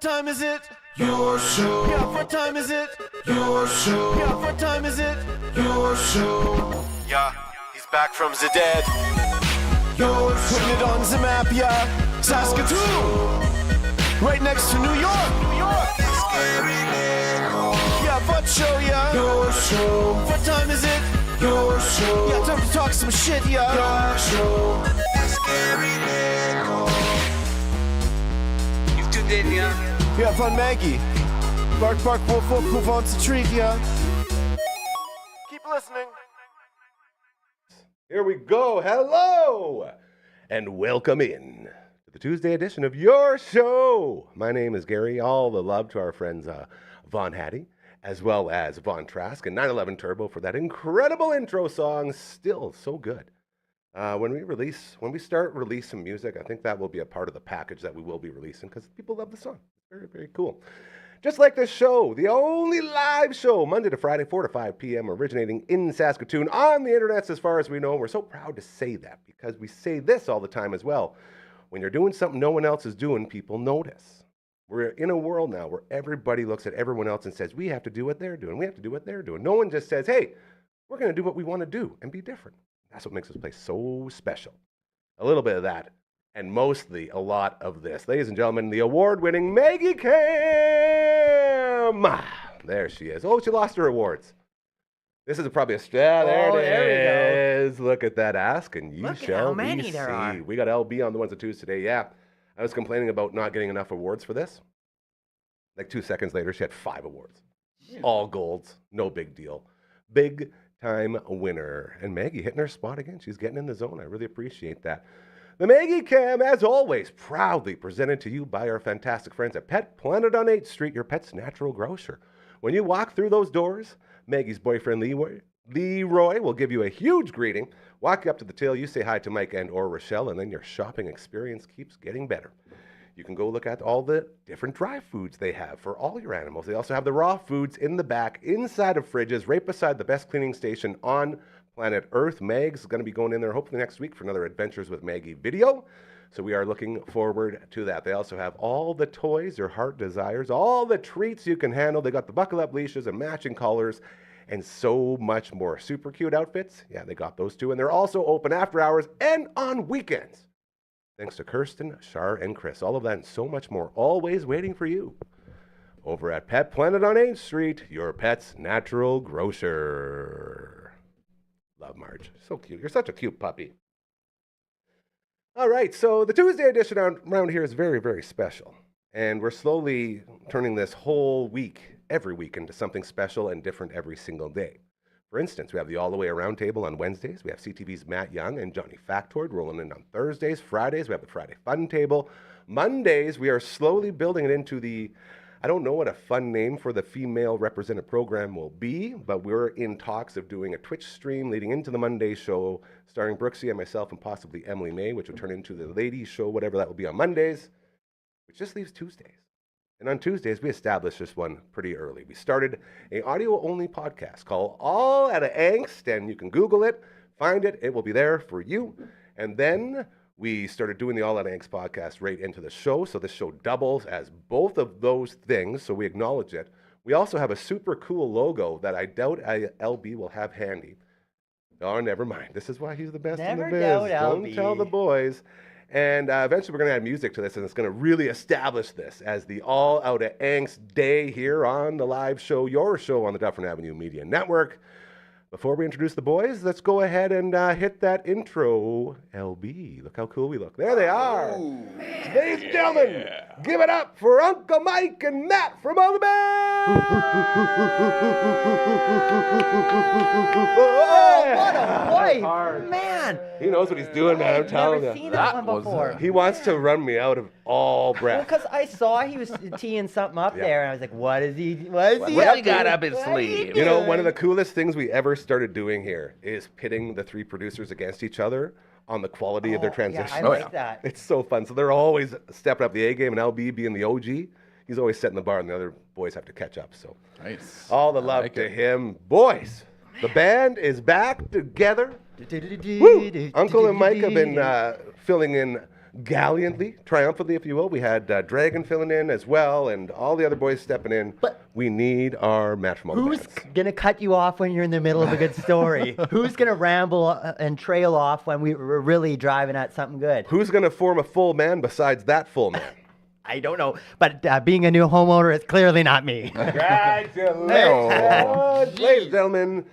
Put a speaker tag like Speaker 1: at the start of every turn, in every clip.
Speaker 1: What time is it? Your show. Yeah, what time is it? Your show. Yeah, what time is it? Your show. Yeah, he's back from the dead. Your show. Putting it on the map, yeah. Saskatoon. Right next to New York. New York. Yeah, what show, yeah. Your show. What time is it? Your show. Yeah, time to talk some shit, yeah. Your show.
Speaker 2: You've tuned in, yeah?
Speaker 1: Yeah, fun Maggie. Bark, bark, wolf, wolf, move on to treat, yeah. Keep listening.
Speaker 3: Here we go. Hello, and welcome in to the Tuesday edition of Your Show. My name is Gary. All the love to our friends Von Hattie, as well as Von Trask and 911 Turbo for that incredible intro song. Still so good. When we start releasing music, I think that will be a part of the package that we will be releasing because people love the song. Very, very cool. Just like this show, the only live show, Monday to Friday, 4 to 5 p.m., originating in Saskatoon on the internet as far as we know. We're so proud to say that because we say this all the time as well. When you're doing something no one else is doing, people notice. We're in a world now where everybody looks at everyone else and says, we have to do what they're doing. We have to do what they're doing. No one just says, hey, we're going to do what we want to do and be different. That's what makes this place so special. A little bit of that, and mostly a lot of this. Ladies and gentlemen, the award-winning Maggie Cam. There she is. Oh, she lost her awards. This is probably a... Yeah, there it is. Look at that ask, and you shall see. Are. We got LB on the ones and twos today. Yeah, I was complaining about not getting enough awards for this. Like 2 seconds later, she had 5 awards. Yeah. All golds. No big deal. Big time winner. And Maggie hitting her spot again. She's getting in the zone. I really appreciate that. The Maggie Cam, as always, proudly presented to you by our fantastic friends at Pet Planet on 8th Street, your pet's natural grocer. When you walk through those doors, Maggie's boyfriend Leroy will give you a huge greeting, walk you up to the till, you say hi to Mike and or Rochelle, and then your shopping experience keeps getting better. You can go look at all the different dry foods they have for all your animals. They also have the raw foods in the back, inside of fridges, right beside the best cleaning station on planet Earth. Meg's going to be going in there hopefully next week for another Adventures with Maggie video. So we are looking forward to that. They also have all the toys your heart desires, all the treats you can handle. They got the buckle up leashes and matching collars and so much more. Super cute outfits. Yeah, they got those too. And they're also open after hours and on weekends. Thanks to Kirsten, Shar, and Chris. All of that and so much more, always waiting for you. Over at Pet Planet on 8th Street, your pet's natural grocer. Love Marge. So cute. You're such a cute puppy. All right, so the Tuesday edition around here is very, very special. And we're slowly turning this whole week, every week, into something special and different every single day. For instance, we have the All the Way Around table on Wednesdays. We have CTV's Matt Young and Johnny Factoid rolling in on Thursdays. Fridays, we have the Friday Fun table. Mondays, we are slowly building it into the, I don't know what a fun name for the female represented program will be, but we're in talks of doing a Twitch stream leading into the Monday show, starring Brooksy and myself and possibly Emily May, which will turn into the ladies show, whatever that will be on Mondays, which just leaves Tuesdays. And on Tuesdays, we established this one pretty early. We started an audio-only podcast called All Out of Angst, and you can Google it, find it. It will be there for you. And then we started doing the All Out of Angst podcast right into the show, so this show doubles as both of those things, so we acknowledge it. We also have a super cool logo that I doubt LB will have handy. Oh, never mind. This is why he's the best in the biz. Don't tell the boys. And eventually we're going to add music to this, and it's going to really establish this as the All Out of Angst day here on the live show, your show on the Dufferin Avenue Media Network. Before we introduce the boys, let's go ahead and hit that intro. LB, look how cool we look. There they are. Ooh, ladies and gentlemen, give it up for Uncle Mike and Matt from All the Band.
Speaker 4: Oh, what a wife, man.
Speaker 3: He knows what he's doing, man. I'm telling you.
Speaker 4: I've never seen that one before.
Speaker 3: He wants to run me out of all breath.
Speaker 4: Well, because I saw he was teeing something up there, and I was like, what is he
Speaker 2: got up his sleeve?
Speaker 3: You know, one of the coolest things we ever started doing here is pitting the 3 producers against each other on the quality of their transition.
Speaker 4: Yeah, I like that.
Speaker 3: It's so fun. So they're always stepping up the A game, and LB being the OG, he's always setting the bar, and the other boys have to catch up. So
Speaker 2: nice.
Speaker 3: All the love to him. Boys, the band is back together. Woo! Uncle and Mike have been filling in gallantly, triumphantly, if you will. We had Dragon filling in as well, and all the other boys stepping in.
Speaker 4: But
Speaker 3: we need our match from all the
Speaker 4: who's
Speaker 3: bands.
Speaker 4: gonna cut you off when you're in the middle of a good story? Who's gonna ramble and trail off when we're really driving at something good?
Speaker 3: Who's going to form a full man besides that full man?
Speaker 4: I don't know, but being a new homeowner is clearly not me.
Speaker 3: Congratulations, ladies and gentlemen.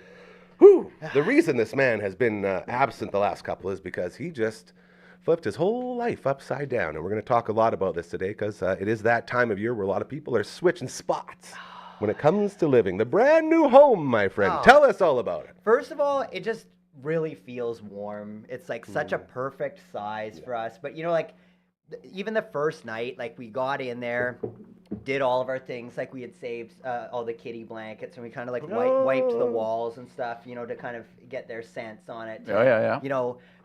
Speaker 3: Whew. The reason this man has been absent the last couple is because he just flipped his whole life upside down. And we're going to talk a lot about this today because it is that time of year where a lot of people are switching spots when it comes to living the brand new home, my friend.
Speaker 4: Oh.
Speaker 3: Tell us all about it.
Speaker 4: First of all, it just really feels warm. It's like such a perfect size for us. But like even the first night, like we got in there, did all of our things, like we had saved all the kitty blankets, and we kind of like wiped the walls and stuff, to kind of get their scents on it.
Speaker 2: Yeah.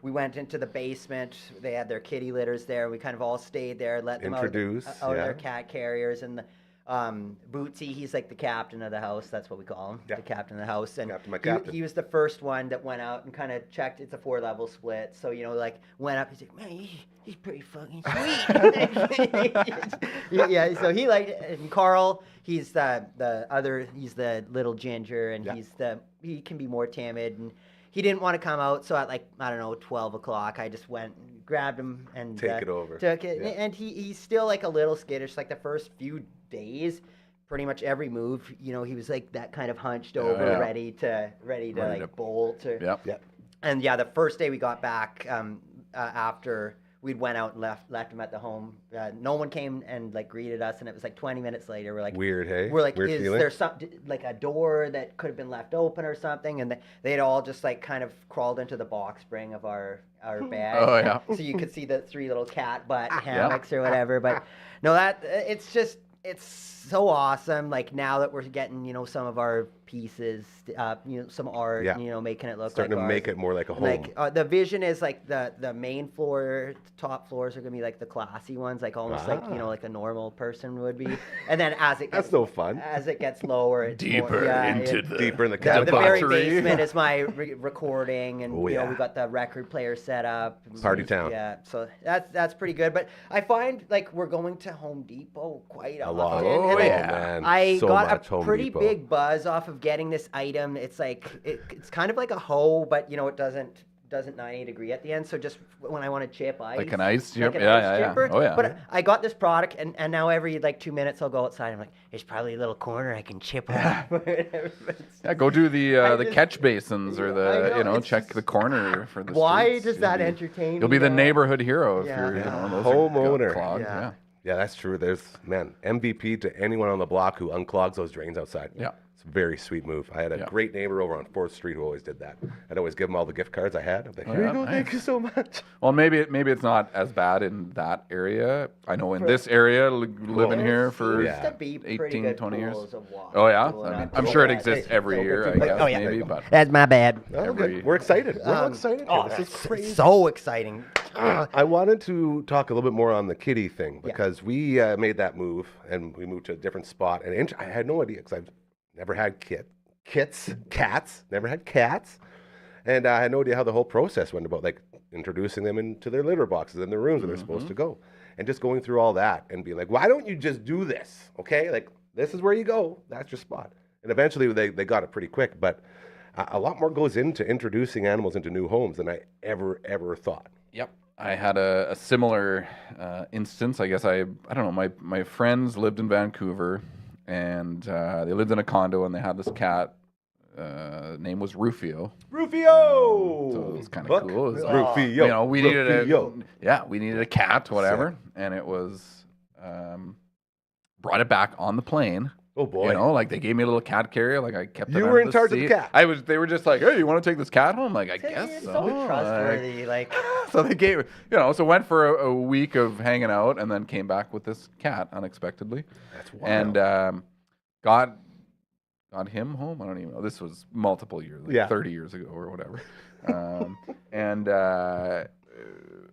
Speaker 4: We went into the basement. They had their kitty litters there. We kind of all stayed there, let them out of their cat carriers. And Bootsy, he's like the captain of the house. That's what we call him, the captain of the house. And
Speaker 3: captain.
Speaker 4: He was the first one that went out and kind of checked. It's a 4-level split. So, like went up. He's like, man, he's pretty fucking sweet. Yeah, so he liked it. And Carl, he's the little ginger, and he can be more timid, and he didn't want to come out. So at 12 o'clock, I just went and grabbed him and
Speaker 3: Take it over.
Speaker 4: Took it. Yeah. And he's still like a little skittish. Like the first few days, pretty much every move, he was like that kind of hunched over, ready to bolt. And the first day we got back, after we'd went out and left him at the home, no one came and greeted us, and it was 20 minutes later. We're like,
Speaker 3: weird, hey?
Speaker 4: We're like,
Speaker 3: weird
Speaker 4: is
Speaker 3: feeling?
Speaker 4: there something like a door that could have been left open or something? And they'd all just kind of crawled into the box spring of our bag.
Speaker 2: Oh, yeah.
Speaker 4: So you could see the 3 little cat butt hammocks or whatever. But no, it's so awesome. Like now that we're getting, some of our pieces, some art, making it look
Speaker 3: starting to
Speaker 4: ours.
Speaker 3: make it more like a home.
Speaker 4: The vision is the main floor, top floors are gonna be the classy ones, almost like a normal person would be. And then as it gets,
Speaker 3: that's no fun.
Speaker 4: As it gets lower, it's
Speaker 2: Deeper
Speaker 3: deeper in the
Speaker 4: the
Speaker 3: cat.
Speaker 4: very basement is my recording, and we got the record player set up.
Speaker 3: Party town.
Speaker 4: Yeah, so that's pretty good. But I find we're going to Home Depot quite
Speaker 3: A lot.
Speaker 4: often.
Speaker 3: Oh,
Speaker 4: and
Speaker 3: man.
Speaker 4: I
Speaker 3: So
Speaker 4: got
Speaker 3: much
Speaker 4: a
Speaker 3: Home
Speaker 4: pretty
Speaker 3: Depot.
Speaker 4: big buzz off of getting this item. It's it's kind of like a hoe, but it doesn't 90 degree at the end. So just when I want to chip ice,
Speaker 2: Like an ice chip?
Speaker 4: an
Speaker 2: Yeah.
Speaker 4: ice chipper.
Speaker 2: Oh, yeah.
Speaker 4: But I got this product, and now every 2 minutes I'll go outside. I'm like, there's probably a little corner I can chip off.
Speaker 2: Yeah, go do the
Speaker 4: just-
Speaker 2: catch basins or
Speaker 4: I know, it's
Speaker 2: check
Speaker 4: just-
Speaker 2: the corner for the
Speaker 4: Why
Speaker 2: streets.
Speaker 4: does that entertain
Speaker 2: You'll be
Speaker 4: me,
Speaker 2: the
Speaker 4: though?
Speaker 2: neighborhood hero if
Speaker 4: Yeah.
Speaker 2: you're
Speaker 4: Yeah.
Speaker 2: those
Speaker 3: Homeowner.
Speaker 2: are clogged.
Speaker 4: Yeah.
Speaker 3: Yeah, that's true. There's, MVP to anyone on the block who unclogs those drains outside.
Speaker 2: Yeah.
Speaker 3: It's a very sweet move. I had a great neighbor over on 4th Street who always did that. I'd always give him all the gift cards I had. I'm like, here you go, thank you so much.
Speaker 2: Well, maybe it's not as bad in that area. I know in this area, living here for
Speaker 3: Yeah.
Speaker 4: to be pretty
Speaker 2: 18,
Speaker 4: good
Speaker 2: 20 years.
Speaker 4: pools of water.
Speaker 2: Oh, yeah?
Speaker 4: Cooling
Speaker 2: I mean,
Speaker 4: up.
Speaker 2: I'm sure it
Speaker 4: Yeah,
Speaker 2: exists
Speaker 4: they-
Speaker 2: every year, I guess,
Speaker 4: Oh, yeah.
Speaker 2: maybe. But
Speaker 4: That's my bad.
Speaker 3: Oh,
Speaker 2: Every-
Speaker 3: good. We're excited. We're all excited.
Speaker 4: Oh,
Speaker 3: This is crazy.
Speaker 4: so exciting.
Speaker 3: I wanted to talk a little bit more on the kitty thing because we made that move and we moved to a different spot. And I had no idea because I've never had cats, never had cats. And I had no idea how the whole process went about introducing them into their litter boxes in their rooms where they're supposed to go. And just going through all that and being like, why don't you just do this? Okay, this is where you go. That's your spot. And eventually they got it pretty quick. But a lot more goes into introducing animals into new homes than I ever thought.
Speaker 2: Yep. I had a similar instance. I guess I don't know. My friends lived in Vancouver, and they lived in a condo, and they had this cat. Name was Rufio.
Speaker 3: Rufio.
Speaker 2: So it was kind of cool. It was like,
Speaker 3: Rufio.
Speaker 2: we needed a cat, whatever, and it was brought it back on the plane.
Speaker 3: Oh boy.
Speaker 2: They gave me a little cat carrier. I kept it
Speaker 3: You
Speaker 2: under
Speaker 3: were in
Speaker 2: the
Speaker 3: charge of the
Speaker 2: seat.
Speaker 3: cat.
Speaker 2: They were just like, hey, you want to take this cat home? I guess
Speaker 4: You're
Speaker 2: so.
Speaker 4: so trustworthy.
Speaker 2: So they gave, so went for a week of hanging out and then came back with this cat unexpectedly.
Speaker 3: That's wild.
Speaker 2: And got him home. I don't even know. This was multiple years, 30 years ago or whatever. And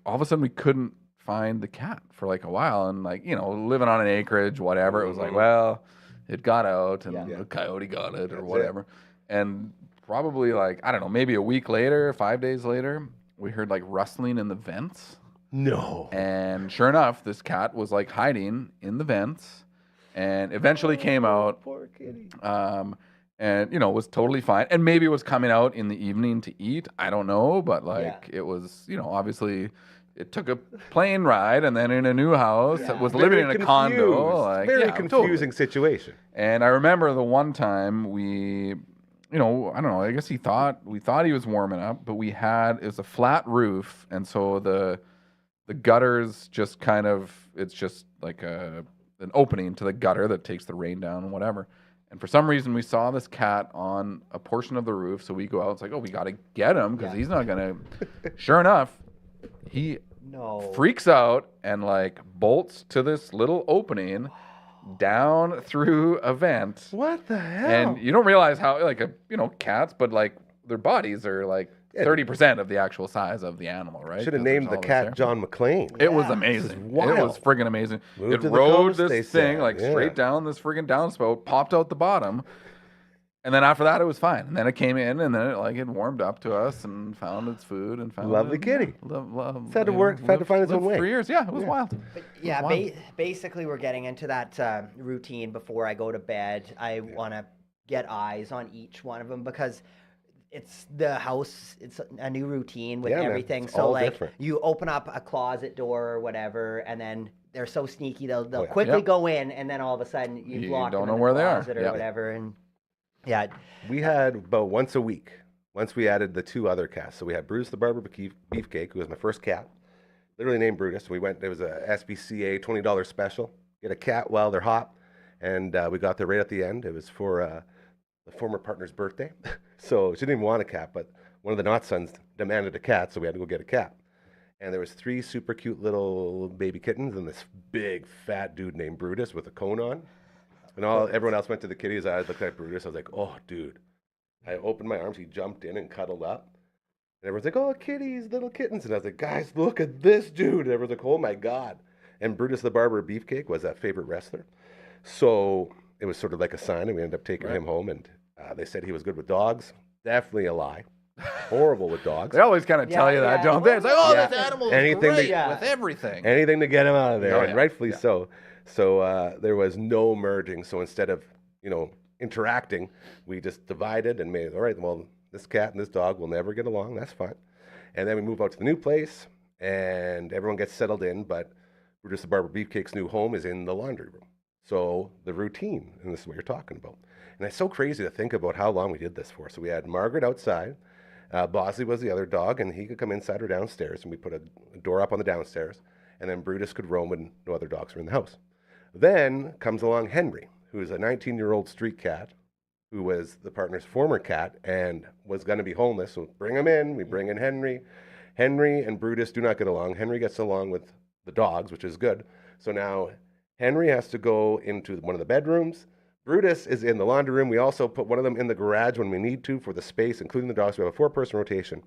Speaker 2: all of a sudden we couldn't find the cat for a while. And living on an acreage, whatever. It was like, well, it got out and the coyote got it or whatever. And probably I don't know, maybe a week later, 5 days later, we heard rustling in the vents.
Speaker 3: No.
Speaker 2: And sure enough, this cat was like hiding in the vents, and eventually came out.
Speaker 3: Poor kitty.
Speaker 2: And was totally fine, and maybe was coming out in the evening to eat. I don't know, but like it was, obviously, it took a plane ride, and then in a new house, was living in a condo. Like,
Speaker 3: very confusing situation.
Speaker 2: And I remember the one time we, I don't know. I guess we thought he was warming up, but it was a flat roof, and so the gutters just kind of, it's just like an opening to the gutter that takes the rain down and whatever. And for some reason, we saw this cat on a portion of the roof, so we go out. It's like, oh, we got to get him because he's not gonna. Sure enough, he freaks out and like bolts to this little opening down through a vent.
Speaker 3: What the hell?
Speaker 2: And you don't realize how cats, but like their bodies are like 30% of the actual size of the animal, right?
Speaker 3: Should have named the cat John McClane.
Speaker 2: It was amazing. It was friggin' amazing.
Speaker 3: Moved
Speaker 2: it rode this thing straight down this friggin' downspout, popped out the bottom, and then after that it was fine. And then it came in, and then it warmed up to us and found its food and found
Speaker 3: lovely kitty.
Speaker 2: It's
Speaker 3: had to work, had to find its own way.
Speaker 2: 3 years, it was wild.
Speaker 4: But basically we're getting into that routine before I go to bed. I want to get eyes on each one of them because it's the house. It's a new routine with everything.
Speaker 3: Man,
Speaker 4: so like
Speaker 3: different.
Speaker 4: you open up a closet door or whatever, and then they're so sneaky they'll quickly go in, and then all of a sudden you've locked them in the closet or whatever. And
Speaker 3: we had about once a week. Once we added the 2 other cats, so we had Brutus the Barber Beefcake, who was my first cat, literally named Brutus. We went. There was a SPCA $20 special. Get a cat while they're hot, and we got there right at the end. It was for the former partner's birthday. So she didn't even want a cat, but one of the not sons demanded a cat, so we had to go get a cat. And there was 3 super cute little baby kittens and this big fat dude named Brutus with a cone on. And everyone else went to the kitties. I looked at Brutus. I was like, oh, dude. I opened my arms. He jumped in and cuddled up. And everyone's like, oh, kitties, little kittens. And I was like, guys, look at this dude. And everyone's like, oh, my God. And Brutus the Barber Beefcake was that favorite wrestler. So it was sort of like a sign, and we ended up taking him home. And they said he was good with dogs. Definitely a lie. Horrible with dogs.
Speaker 2: They always kind of tell you that, don't they? It's like, oh, this animal is great with everything.
Speaker 3: Anything to get him out of there, and rightfully so. So there was no merging. So instead of, interacting, we just divided and made, all right, well, this cat and this dog will never get along. That's fine. And then we move out to the new place, and everyone gets settled in, but Brutus the Barber Beefcake's new home is in the laundry room. So the routine, and this is what you're talking about. And it's so crazy to think about how long we did this for. So we had Margaret outside. Bosley was the other dog, and he could come inside or downstairs, and we put a door up on the downstairs, and then Brutus could roam when no other dogs were in the house. Then comes along Henry, who is a 19-year-old street cat, who was the partner's former cat and was going to be homeless. So bring him in. We bring in Henry. Henry and Brutus do not get along. Henry gets along with the dogs, which is good. So now Henry has to go into one of the bedrooms. Brutus is in the laundry room. We also put one of them in the garage when we need to for the space, including the dogs. We have a 4-person rotation.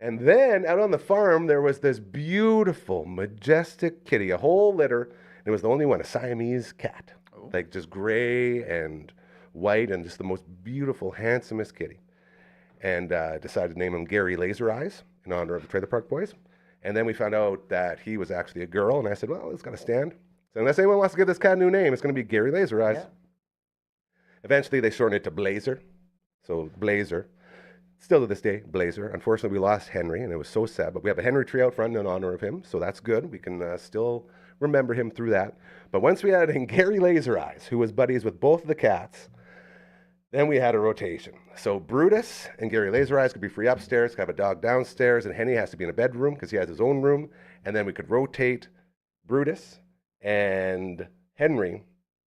Speaker 3: And then out on the farm, there was this beautiful, majestic kitty, a whole litter. And it was the only one, a Siamese cat, like just gray and white and just the most beautiful, handsomest kitty. And decided to name him Gary Laser Eyes in honor of the Trailer Park Boys. And then we found out that he was actually a girl. And I said, well, it's got to stand. So unless anyone wants to give this cat a new name, it's going to be Gary Laser Eyes. Yeah. Eventually, they shortened it to Blazer. So Blazer. Still to this day, Blazer. Unfortunately, we lost Henry, and it was so sad. But we have a Henry tree out front in honor of him, so that's good. We can still remember him through that. But once we added in Gary Laser Eyes, who was buddies with both of the cats, then we had a rotation. So Brutus and Gary Laser Eyes could be free upstairs, could have a dog downstairs, and Henry has to be in a bedroom because he has his own room. And then we could rotate Brutus and Henry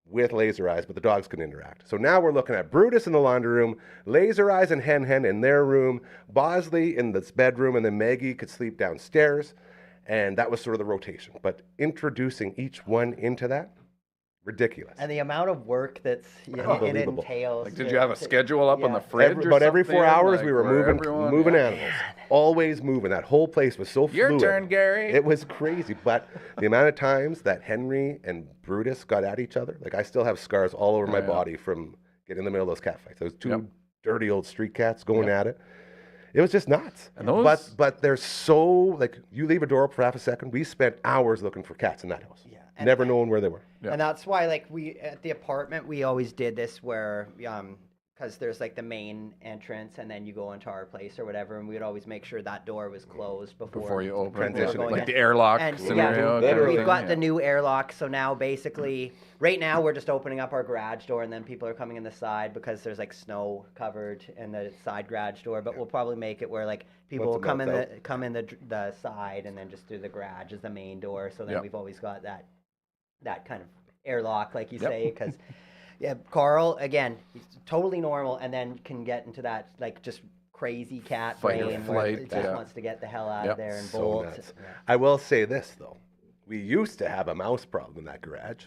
Speaker 3: with Laser Eyes, but the dogs can interact. So now we're looking at Brutus in the laundry room, Laser Eyes and Hen in their room, Bosley in this bedroom, and then Maggie could sleep downstairs. And that was sort of the rotation. But introducing each one into that, ridiculous.
Speaker 4: And the amount of work that's it entails.
Speaker 2: Like, did you have a schedule up on the fridge?
Speaker 3: But every 4 hours we were moving animals. Always moving. That whole place was so fluid.
Speaker 2: Your turn, Gary.
Speaker 3: It was crazy. But the amount of times that Henry and Brutus got at each other, like I still have scars all over my body from getting in the middle of those cat fights. Those two dirty old street cats going at it. It was just nuts.
Speaker 2: And those...
Speaker 3: But they're so, like, you leave a door open for half a second. We spent hours looking for cats in that house.
Speaker 4: Yeah.
Speaker 3: Never knowing where they were.
Speaker 2: Yeah.
Speaker 4: And that's why, like, we at the apartment, we always did this where, because there's like the main entrance, and then you go into our place or whatever, and we would always make sure that door was closed before
Speaker 2: you open
Speaker 3: transition,
Speaker 2: like the airlock
Speaker 4: and
Speaker 2: scenario.
Speaker 4: yeah,
Speaker 2: kind of
Speaker 4: we've
Speaker 2: thing,
Speaker 4: got the new airlock, so now basically, right now we're just opening up our garage door, and then people are coming in the side because there's like snow covered in the side garage door. But we'll probably make it where like people will come in the side, and then just through the garage as the main door. So then we've always got that kind of airlock, like you say, because. Yeah, Carl, again, he's totally normal, and then can get into that, like, just crazy cat brain where it just wants to get the hell out of there and bolt.
Speaker 3: Yeah. I will say this, though. We used to have a mouse problem in that garage.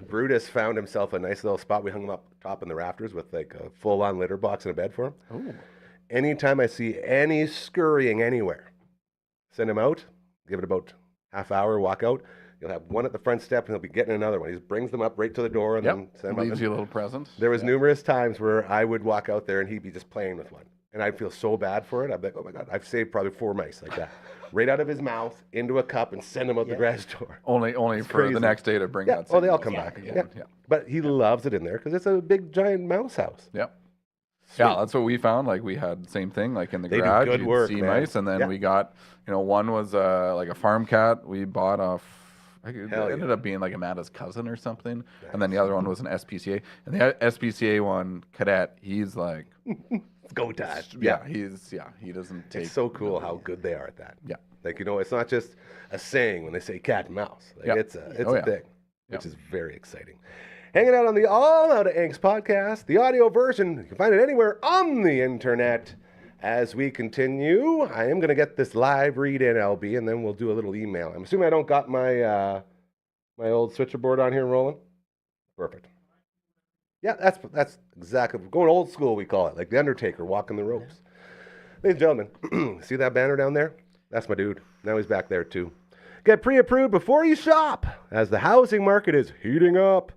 Speaker 3: Brutus found himself a nice little spot. We hung him up top in the rafters with, like, a full-on litter box and a bed for him. Ooh. Anytime I see any scurrying anywhere, send him out, give it about half hour, walk out. You'll have one at the front step, and he'll be getting another one. He just brings them up right to the door and then send them up.
Speaker 2: Leaves you a little present.
Speaker 3: There was numerous times where I would walk out there, and he'd be just playing with one. And I'd feel so bad for it. I'd be like, oh, my God. I've saved probably 4 mice like that. Right out of his mouth, into a cup, and send them out the garage door.
Speaker 2: Only for
Speaker 3: crazy.
Speaker 2: The next day to bring that.
Speaker 3: Oh, they all come back again. Yeah. But he loves it in there because it's a big, giant mouse house.
Speaker 2: Yep. Yeah, that's what we found. Like, we had the same thing, like in the garage.
Speaker 3: Do good work,
Speaker 2: see
Speaker 3: man.
Speaker 2: mice, and then we got, one was like a farm cat we bought off. It ended up being like Amanda's cousin or something. Nice. And then the other one was an SPCA. And the SPCA one, Cadet, he's like...
Speaker 3: Go time.
Speaker 2: He doesn't take...
Speaker 3: It's so cool how good they are at that.
Speaker 2: Yeah.
Speaker 3: Like, it's not just a saying when they say cat and mouse. Like, it's a thing, which is very exciting. Hanging out on the All Out of Angst podcast, the audio version. You can find it anywhere on the internet. As we continue, I am going to get this live read in, LB, and then we'll do a little email. I'm assuming I don't got my my old switcherboard on here rolling. Perfect. Yeah, that's exactly. Going old school, we call it, like the Undertaker walking the ropes. Ladies and gentlemen, see that banner down there? That's my dude. Now he's back there too. Get pre-approved before you shop, as the housing market is heating up,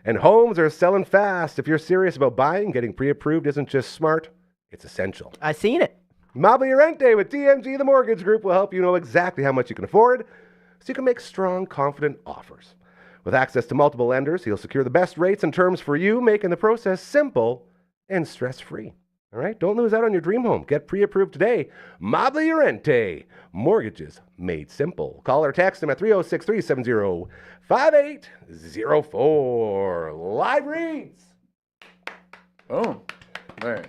Speaker 3: and homes are selling fast. If you're serious about buying, getting pre-approved isn't just smart. It's essential.
Speaker 4: I seen it.
Speaker 3: Mobile Your Rent Day with DMG, the mortgage group, will help you know exactly how much you can afford so you can make strong, confident offers. With access to multiple lenders, he'll secure the best rates and terms for you, making the process simple and stress-free. All right? Don't lose out on your dream home. Get pre-approved today. Mobile Your Rent Day. Mortgages made simple. Call or text him at 306-370-5804. Live reads.
Speaker 2: Oh, there.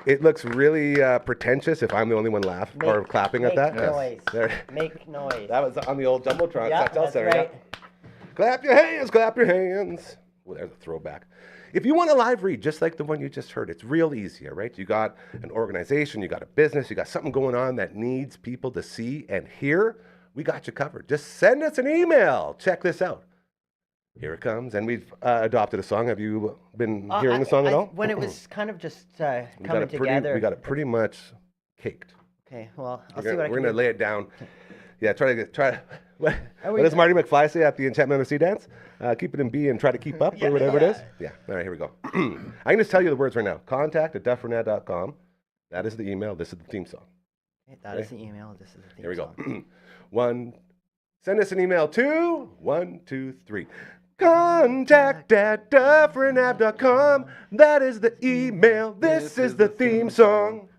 Speaker 3: It looks really pretentious if I'm the only one laughing or clapping at that.
Speaker 4: Noise.
Speaker 3: Yes.
Speaker 4: Make noise.
Speaker 3: That was on the old Jumbotron.
Speaker 4: Yeah, that's right.
Speaker 3: Yeah. Clap your hands, clap your hands. Well, there's a throwback. If you want a live read just like the one you just heard, it's real easy, all right? You got an organization, you got a business, you got something going on that needs people to see and hear. We got you covered. Just send us an email. Check this out. Here it comes, and we've adopted a song. Have you been hearing the song at all?
Speaker 4: When it was kind of just coming together.
Speaker 3: We got it pretty much caked.
Speaker 4: Okay, well, I'll see what I can do.
Speaker 3: We're going to lay it down. Yeah, try to what does Marty McFly say at the Enchantment of the Sea Dance? Keep it in B and try to keep up, or whatever it is. Yeah, all right, here we go. I can just tell you the words right now. contact@dufferinet.com. That is the email. This is the theme song.
Speaker 4: Okay, that is the email. This is the theme
Speaker 3: Here we go.
Speaker 4: song.
Speaker 3: Send us an email to 1, 2, 3. Contact@dufferinave.com. That is the email. This is the theme song.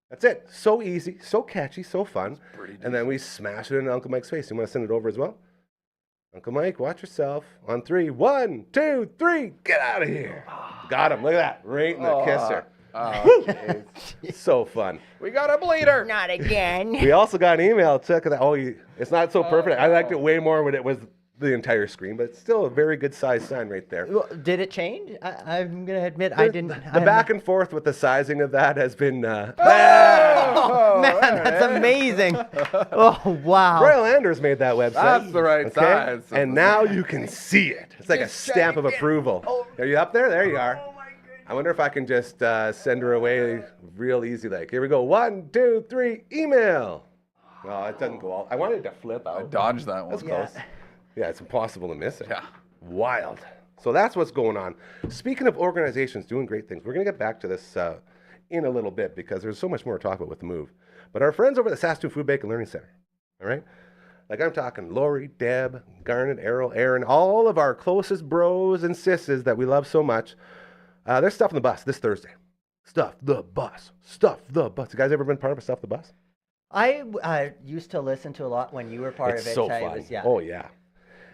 Speaker 3: That's it. So easy, so catchy, so fun. And then we smash it in Uncle Mike's face. You want to send it over as well? Uncle Mike, watch yourself. On 3, 1, 2, 3. Get out of here. Got him. Look at that. Right in the kisser. So fun.
Speaker 2: We got a bleeder.
Speaker 4: Not again.
Speaker 3: We also got an email. Check that. Oh, it's not so perfect. I liked it way more when it was the entire screen, but it's still a very good size sign right there.
Speaker 4: Well, did it change? I'm going to admit I didn't.
Speaker 3: The back and forth with the sizing of that has been...
Speaker 4: Oh, man, that's amazing. Oh, wow.
Speaker 3: Royal Anders made that website.
Speaker 2: That's the right size.
Speaker 3: And now you can see it. It's like a stamp of approval. Are you up there? There you are.
Speaker 4: Oh, my goodness.
Speaker 3: I wonder if I can just send her away real easy. Like, here we go. 1, 2, 3, email. Oh, it doesn't go all... I wanted to flip out.
Speaker 2: I dodged that one.
Speaker 3: That's close. Yeah, it's impossible to miss it.
Speaker 2: Yeah.
Speaker 3: Wild. So that's what's going on. Speaking of organizations doing great things, we're going to get back to this in a little bit because there's so much more to talk about with the move. But our friends over at the Saskatoon Food Bank and Learning Center, all right? Like I'm talking Lori, Deb, Garnet, Errol, Aaron, all of our closest bros and sisters that we love so much. There's Stuff in the Bus this Thursday. Stuff the Bus. Stuff the Bus. You guys ever been part of a Stuff the Bus?
Speaker 4: I used to listen to a lot when you were part of it.
Speaker 3: It's so
Speaker 4: It
Speaker 3: fun.
Speaker 4: was, yeah.
Speaker 3: Oh, yeah.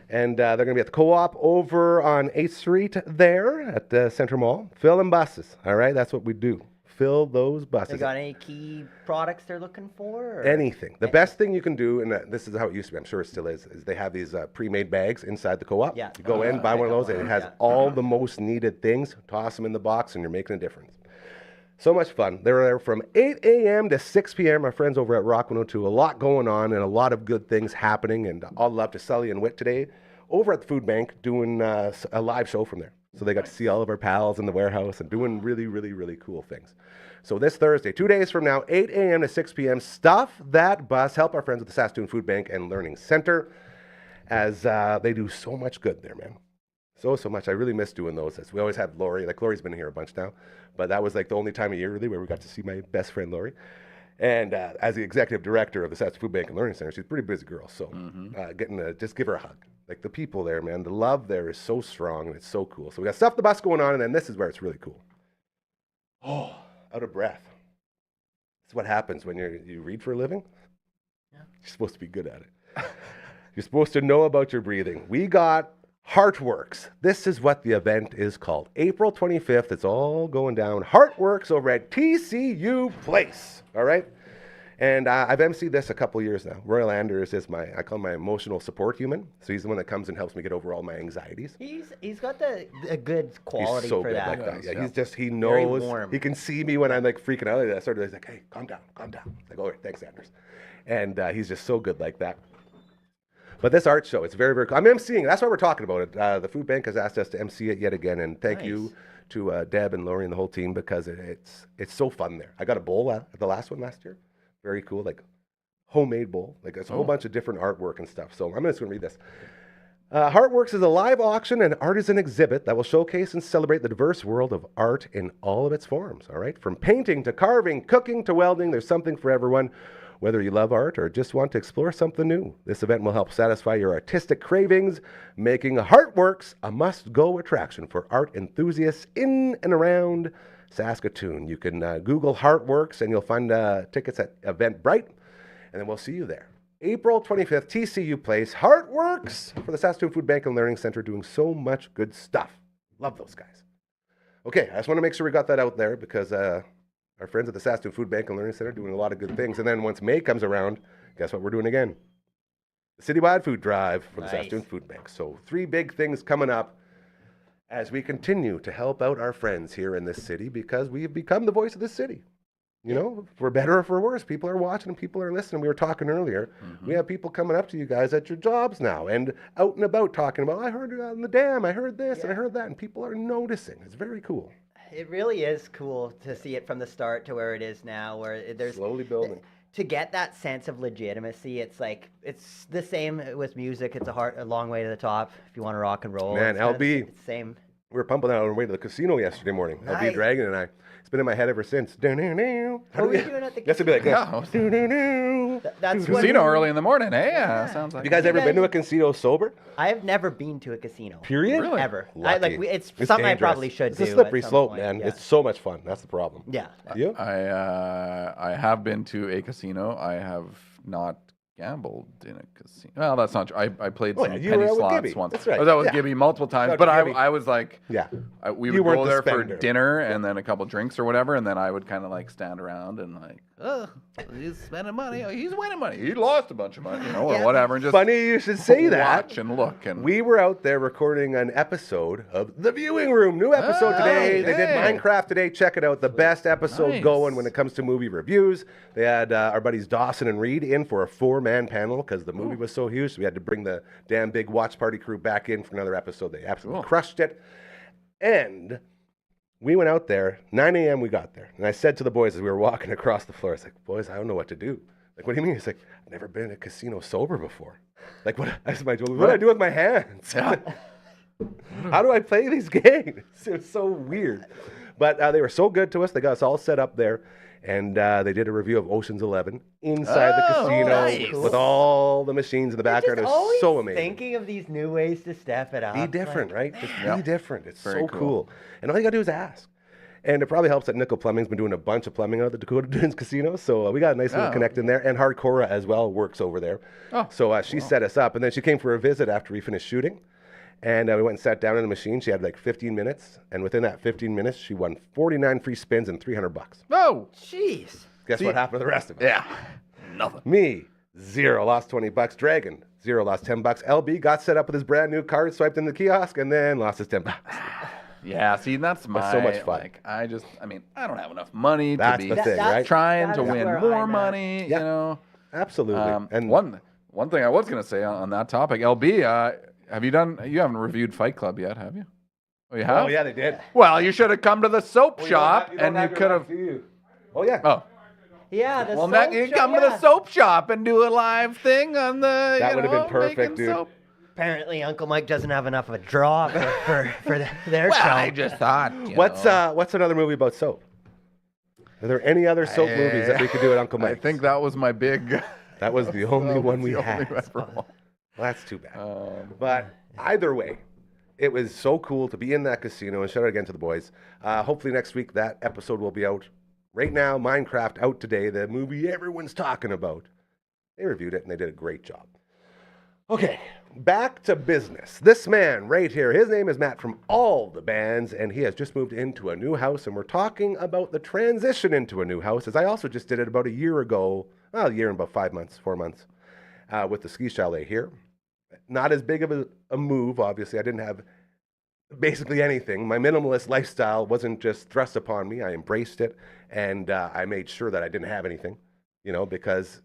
Speaker 3: And they're going to be at the Co-op over on 8th Street there at the Centre Mall. Filling buses, all right? That's what we do. Fill those buses.
Speaker 4: They got any key products they're looking for? Or?
Speaker 3: Anything. The best thing you can do, and this is how it used to be, I'm sure it still is they have these pre-made bags inside the Co-op.
Speaker 4: Yeah.
Speaker 3: You go in, buy one of those, and it has all the most needed things. Toss them in the box, and you're making a difference. So much fun. They were there from 8 a.m. to 6 p.m. Our friends over at Rock 102. A lot going on and a lot of good things happening. And all love to Sully and Whit today over at the food bank doing a live show from there. So they got to see all of our pals in the warehouse and doing really, really, really cool things. So this Thursday, 2 days from now, 8 a.m. to 6 p.m., Stuff That Bus. Help our friends at the Saskatoon Food Bank and Learning Center as they do so much good there, man. So much. I really miss doing those. We always have Lori. Like, Lori's been here a bunch now. But that was like the only time of year, really, where we got to see my best friend, Lori. And as the executive director of the Saskatoon Food Bank and Learning Center, she's a pretty busy girl. So getting to just give her a hug. Like, the people there, man, the love there is so strong and it's so cool. So we got Stuff the Bus going on, and then this is where it's really cool. Oh, out of breath. This is what happens when you read for a living. Yeah. You're supposed to be good at it. You're supposed to know about your breathing. We got Heartworks. This is what the event is called. April 25th. It's all going down. Heartworks over at TCU Place. All right? And I've emceed this a couple years now. Royal Anders is I call him my emotional support human. So he's the one that comes and helps me get over all my anxieties.
Speaker 4: He's got a good quality
Speaker 3: he's so
Speaker 4: for
Speaker 3: good
Speaker 4: that.
Speaker 3: like that. Yeah,
Speaker 2: Yeah.
Speaker 3: he
Speaker 4: Very
Speaker 3: knows.
Speaker 4: warm.
Speaker 3: He can see me when I'm like freaking out. I sort of he's like, hey, calm down. It's like, all right, thanks, Anders. And he's just so good like that. But this art show, it's very, very cool. I'm emceeing. That's why we're talking about it. The food bank has asked us to MC it yet again, and thank you to Deb and Lori and the whole team because it's so fun there. I got a bowl at the last one last year. Very cool, like homemade bowl. Like it's a whole bunch of different artwork and stuff. So I'm just going to read this. Heartworks is a live auction and artisan exhibit that will showcase and celebrate the diverse world of art in all of its forms. All right, from painting to carving, cooking to welding, there's something for everyone. Whether you love art or just want to explore something new, this event will help satisfy your artistic cravings, making Heartworks a must-go attraction for art enthusiasts in and around Saskatoon. You can Google Heartworks and you'll find tickets at Eventbrite, and then we'll see you there. April 25th, TCU Place, Heartworks for the Saskatoon Food Bank and Learning Center doing so much good stuff. Love those guys. Okay, I just want to make sure we got that out there because our friends at the Saskatoon Food Bank and Learning Center are doing a lot of good things. And then once May comes around, guess what we're doing again? The citywide food drive for the Saskatoon Food Bank. So 3 big things coming up as we continue to help out our friends here in this city because we have become the voice of this city. You know, for better or for worse, people are watching and people are listening. We were talking earlier. We have people coming up to you guys at your jobs now and out and about talking about, I heard you on the dam, I heard this and I heard that. And people are noticing. It's very cool.
Speaker 4: It really is cool to see it from the start to where it is now, where there's
Speaker 3: slowly building.
Speaker 4: To get that sense of legitimacy, it's like it's the same with music. It's a long way to the top if you want to rock and roll.
Speaker 3: Man, LB,
Speaker 4: it's the same.
Speaker 3: We were pumping out on our way to the casino yesterday morning. LB Dragon and I. It's been in my head ever since.
Speaker 4: What were you doing at the
Speaker 3: Yes, it'd be like
Speaker 4: That's
Speaker 2: casino early in the morning. Hey, sounds like.
Speaker 3: You guys ever been to a casino sober?
Speaker 4: I have never been to a casino.
Speaker 3: Period?
Speaker 2: Really?
Speaker 4: Ever.
Speaker 3: Lucky.
Speaker 4: It's
Speaker 3: It's
Speaker 4: something
Speaker 3: dangerous.
Speaker 4: I probably should do.
Speaker 3: It's a slippery
Speaker 4: at some
Speaker 3: slope,
Speaker 4: point.
Speaker 3: man.
Speaker 4: Yeah.
Speaker 3: It's so much fun. That's the problem.
Speaker 4: Yeah.
Speaker 3: You?
Speaker 2: I have been to a casino. I have not gambled in a casino. Well, that's not true. I played some
Speaker 3: you were
Speaker 2: penny
Speaker 3: out with
Speaker 2: slots
Speaker 3: Gibby.
Speaker 2: once.
Speaker 3: That's right.
Speaker 2: I was out with
Speaker 3: Yeah.
Speaker 2: Gibby multiple times,
Speaker 3: Shout out
Speaker 2: but
Speaker 3: to
Speaker 2: I
Speaker 3: Gibby.
Speaker 2: was like,
Speaker 3: Yeah.
Speaker 2: we
Speaker 3: You
Speaker 2: would
Speaker 3: weren't
Speaker 2: go
Speaker 3: the
Speaker 2: there for
Speaker 3: spender.
Speaker 2: dinner and then a couple drinks or whatever, and then I would kind of like stand around and like, oh, he's spending money. Oh, he's winning money. He lost a bunch of money, you know, or whatever. And just
Speaker 3: Funny you should say that.
Speaker 2: watch and look. And
Speaker 3: We were out there recording an episode of The Viewing Room. New episode today. They did
Speaker 2: okay.
Speaker 3: Minecraft today. Check it out. The best episode
Speaker 2: Nice.
Speaker 3: going when it comes to movie reviews. They had our buddies Dawson and Reed in for a 4-man panel because the movie was so huge. So we had to bring the damn big watch party crew back in for another episode. They absolutely crushed it. And we went out there. 9 a.m. we got there. And I said to the boys as we were walking across the floor, I was like, boys, I don't know what to do. Like, what do you mean? He's like, I've never been in a casino sober before. Like, what? I said, what do I do with my hands?
Speaker 2: Yeah.
Speaker 3: How do I play these games? It's so weird. But they were so good to us. They got us all set up there. And they did a review of Ocean's 11 inside the casino
Speaker 2: nice.
Speaker 3: with all the machines in the background. It was so amazing.
Speaker 4: Thinking of these new ways to step it up.
Speaker 3: Be different, right? Just be different. It's
Speaker 2: Very
Speaker 3: so
Speaker 2: cool.
Speaker 3: cool. And all you got to do is ask. And it probably helps that Nickel Plumbing's been doing a bunch of plumbing out of the Dakota Dunes Casino. So we got a nice little connect in there. And Hardcora as well works over there.
Speaker 2: Oh,
Speaker 3: So she set us up. And then she came for a visit after we finished shooting. And we went and sat down in the machine. She had like 15 minutes. And within that 15 minutes, she won 49 free spins and $300.
Speaker 2: No.
Speaker 4: Jeez.
Speaker 3: Guess what happened to the rest of us?
Speaker 2: Yeah. Nothing.
Speaker 3: Me, 0, lost $20. Dragon, 0, lost $10. LB got set up with his brand new card, swiped in the kiosk, and then lost his $10.
Speaker 2: Yeah, see, that's my
Speaker 3: so much fun.
Speaker 2: Like, I don't have enough money
Speaker 3: That's
Speaker 2: to
Speaker 3: the
Speaker 2: be
Speaker 3: thing, right?
Speaker 2: trying to
Speaker 4: That's
Speaker 2: win
Speaker 4: where
Speaker 2: more
Speaker 4: I'm at.
Speaker 2: money.
Speaker 3: Yeah.
Speaker 2: You know.
Speaker 3: Absolutely.
Speaker 2: And one thing I was gonna say on that topic, LB, have you done? You haven't reviewed Fight Club yet, have you? Oh, you have?
Speaker 3: Oh, yeah, they did.
Speaker 2: Well, you should have come to the soap shop, and you could have.
Speaker 3: Oh, yeah.
Speaker 2: Oh.
Speaker 4: Yeah, the
Speaker 2: Well,
Speaker 4: soap
Speaker 2: now you
Speaker 4: shop,
Speaker 2: come to the soap shop and do a live thing on the.
Speaker 3: That
Speaker 2: you
Speaker 3: would have been
Speaker 2: know,
Speaker 3: perfect,
Speaker 2: making
Speaker 3: dude.
Speaker 2: Soap.
Speaker 4: Apparently, Uncle Mike doesn't have enough of a draw for their
Speaker 2: Well,
Speaker 4: show.
Speaker 2: I just thought. you
Speaker 3: What's
Speaker 2: know.
Speaker 3: what's another movie about soap? Are there any other soap movies that we could do at Uncle
Speaker 2: I
Speaker 3: Mike's?
Speaker 2: think that was my big.
Speaker 3: that was the only one we
Speaker 2: the only
Speaker 3: had.
Speaker 2: one for a while.
Speaker 3: Well, that's too bad. But either way, it was so cool to be in that casino, and shout out again to the boys. Hopefully next week that episode will be out. Right now, Minecraft out today, the movie everyone's talking about. They reviewed it, and they did a great job. Okay, back to business. This man right here, his name is Matt from all the bands, and he has just moved into a new house, and we're talking about the transition into a new house, as I also just did it about a year ago, well, a year and about 5 months, 4 months, with the ski chalet here. Not as big of a move, obviously. I didn't have basically anything. My minimalist lifestyle wasn't just thrust upon me. I embraced it, and I made sure that I didn't have anything, you know, because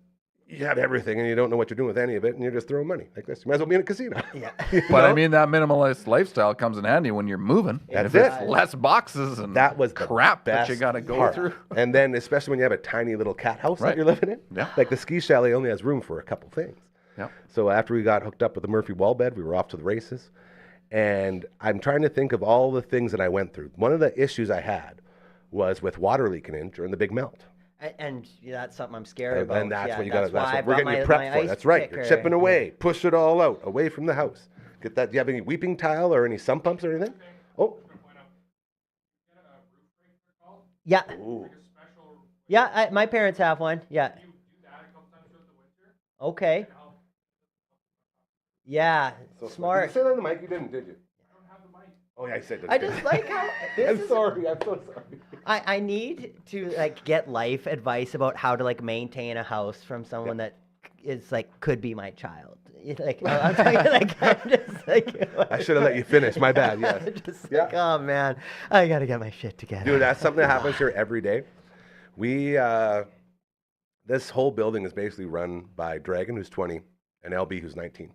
Speaker 3: you have everything and you don't know what you're doing with any of it, and you're just throwing money like this. You might as well be in a casino.
Speaker 4: Yeah.
Speaker 2: But I mean, that minimalist lifestyle comes in handy when you're moving.
Speaker 3: That's
Speaker 2: if it's
Speaker 3: it.
Speaker 2: less boxes and
Speaker 3: That was the
Speaker 2: crap
Speaker 3: best
Speaker 2: that you got to go
Speaker 3: part.
Speaker 2: through.
Speaker 3: And then, especially when you have a tiny little cat house that
Speaker 2: Right.
Speaker 3: you're living in.
Speaker 2: Yeah.
Speaker 3: Like the ski chalet only has room for a couple things.
Speaker 2: Yeah.
Speaker 3: So after we got hooked up with the Murphy wall bed, we were off to the races. And I'm trying to think of all the things that I went through. One of the issues I had was with water leaking in during the big melt.
Speaker 4: And that's something I'm scared about.
Speaker 3: And that's
Speaker 4: yeah,
Speaker 3: what you got to.
Speaker 4: why
Speaker 3: That's
Speaker 4: I
Speaker 3: what we're
Speaker 4: brought
Speaker 3: getting you
Speaker 4: my
Speaker 3: prepped for.
Speaker 4: ice
Speaker 3: That's right. You're
Speaker 4: picker.
Speaker 3: chipping away. Push it all out, away from the house. Get that. Do you have any weeping tile or any sump pumps or anything? Oh.
Speaker 4: Yeah.
Speaker 3: Ooh.
Speaker 4: Yeah, my parents have one. Yeah. Okay. Yeah, smart.
Speaker 3: Did you say that on the mic? You didn't, did you? I don't have the mic. Oh yeah, I said that.
Speaker 4: I just like how
Speaker 3: I'm sorry. I'm so sorry.
Speaker 4: I need to like get life advice about how to like maintain a house from someone that is like could be my child. Like I'm talking like I'm just like
Speaker 3: I should have let you finish. My bad. Yes.
Speaker 4: just like, oh man, I gotta get my shit together.
Speaker 3: Dude, that's something that happens here every day. We this whole building is basically run by Dragon, who's 20, and LB, who's 19.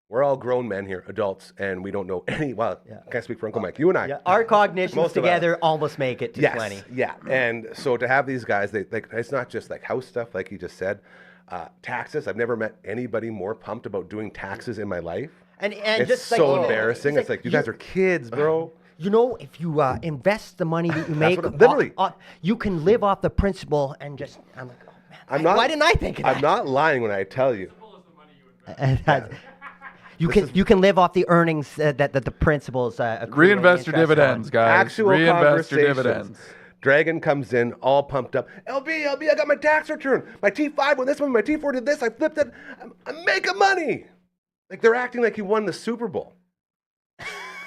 Speaker 3: We're all grown men here, adults, and we don't know any. Well, I can't speak for Uncle Mike. You and I.
Speaker 4: Yeah, our cognitions
Speaker 3: Most of us.
Speaker 4: together almost make it to 20.
Speaker 3: Yeah. And so to have these guys, they like it's not just like house stuff, like he just said. Taxes. I've never met anybody more pumped about doing taxes in my life.
Speaker 4: And
Speaker 3: It's
Speaker 4: just
Speaker 3: so
Speaker 4: like,
Speaker 3: embarrassing. It's like you guys are kids, bro.
Speaker 4: You know, if you invest the money that you make,
Speaker 3: literally.
Speaker 4: you can live off the principal and just. I'm like, oh man, why didn't I think of that?
Speaker 3: I'm not lying when I tell you.
Speaker 4: You can live off the earnings that the principals accrue
Speaker 2: Reinvest your
Speaker 4: interest
Speaker 2: dividends,
Speaker 4: on.
Speaker 2: guys.
Speaker 3: Actual
Speaker 2: Reinvest your
Speaker 3: conversations.
Speaker 2: dividends.
Speaker 3: Dragon comes in all pumped up. LB, I got my tax return. My T5 won this one. My T4 did this. I flipped it. I'm making money. Like they're acting like he won the Super Bowl.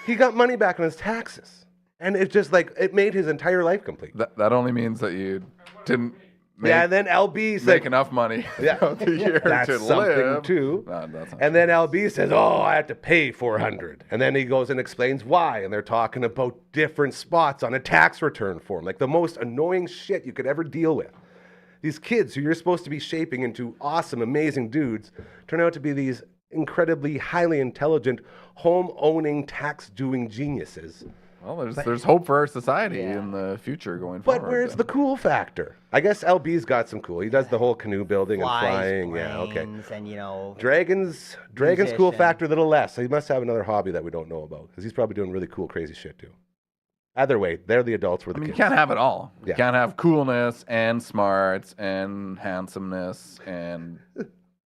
Speaker 3: He got money back on his taxes. And it just like, it made his entire life complete.
Speaker 2: That only means that you didn't make,
Speaker 3: Yeah, and then LB's
Speaker 2: make
Speaker 3: like,
Speaker 2: enough money
Speaker 3: Yeah.
Speaker 2: throughout the year
Speaker 3: that's
Speaker 2: to
Speaker 3: something
Speaker 2: live.
Speaker 3: too.
Speaker 2: No, that's not
Speaker 3: And then LB says, "Oh, I have to pay $400." And then he goes and explains why. And they're talking about different spots on a tax return form, like the most annoying shit you could ever deal with. These kids who you're supposed to be shaping into awesome, amazing dudes turn out to be these incredibly highly intelligent, home-owning, tax-doing geniuses.
Speaker 2: Well, there's hope for our society in the future going forward.
Speaker 3: But where's the cool factor? I guess LB's got some cool. He does the whole canoe building and flying. Yeah, okay.
Speaker 4: Planes, and you know.
Speaker 3: Dragon's cool
Speaker 4: Musician.
Speaker 3: factor a little less. He must have another hobby that we don't know about because he's probably doing really cool, crazy shit too. Either way, they're the adults. We're the
Speaker 2: I mean, you
Speaker 3: kids.
Speaker 2: can't have it all.
Speaker 3: Yeah.
Speaker 2: You can't have coolness and smarts and handsomeness and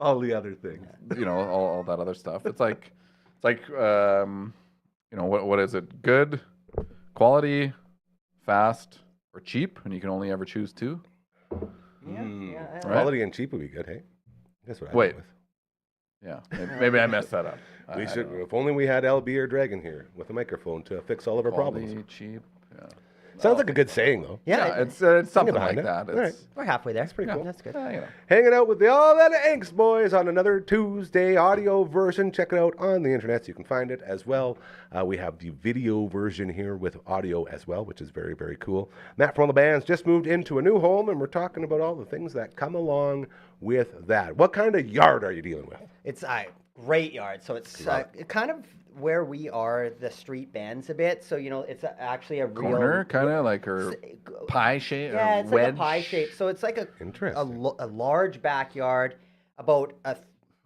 Speaker 3: All the other things.
Speaker 2: all that other stuff. It's like what is it? Good, quality, fast, or cheap, and you can only ever choose two.
Speaker 4: Yeah.
Speaker 3: Quality and cheap would be good, hey? That's what I
Speaker 2: Wait.
Speaker 3: went with.
Speaker 2: Yeah, maybe I messed that up.
Speaker 3: We should. If only we had LB or Dragon here with a microphone to fix all of our problems.
Speaker 2: Quality, cheap. Yeah.
Speaker 3: Sounds like a good saying, though.
Speaker 4: Yeah,
Speaker 2: it's something like
Speaker 3: behind it.
Speaker 2: that.
Speaker 3: All right.
Speaker 2: It's,
Speaker 4: we're halfway there.
Speaker 3: That's pretty cool.
Speaker 4: That's good.
Speaker 3: Hanging out with the All That Angst boys on another Tuesday audio version. Check it out on the internet so you can find it as well. We have the video version here with audio as well, which is very, very cool. Matt from all the bands just moved into a new home, and we're talking about all the things that come along with that. What kind of yard are you dealing with?
Speaker 4: It's a great yard. So it's kind of where we are. The street bends a bit, so it's actually a real
Speaker 2: corner, kind of like or pie shape.
Speaker 4: Yeah,
Speaker 2: or
Speaker 4: it's
Speaker 2: wedge.
Speaker 4: like a pie shape. So it's like a
Speaker 3: Interesting.
Speaker 4: large backyard. About a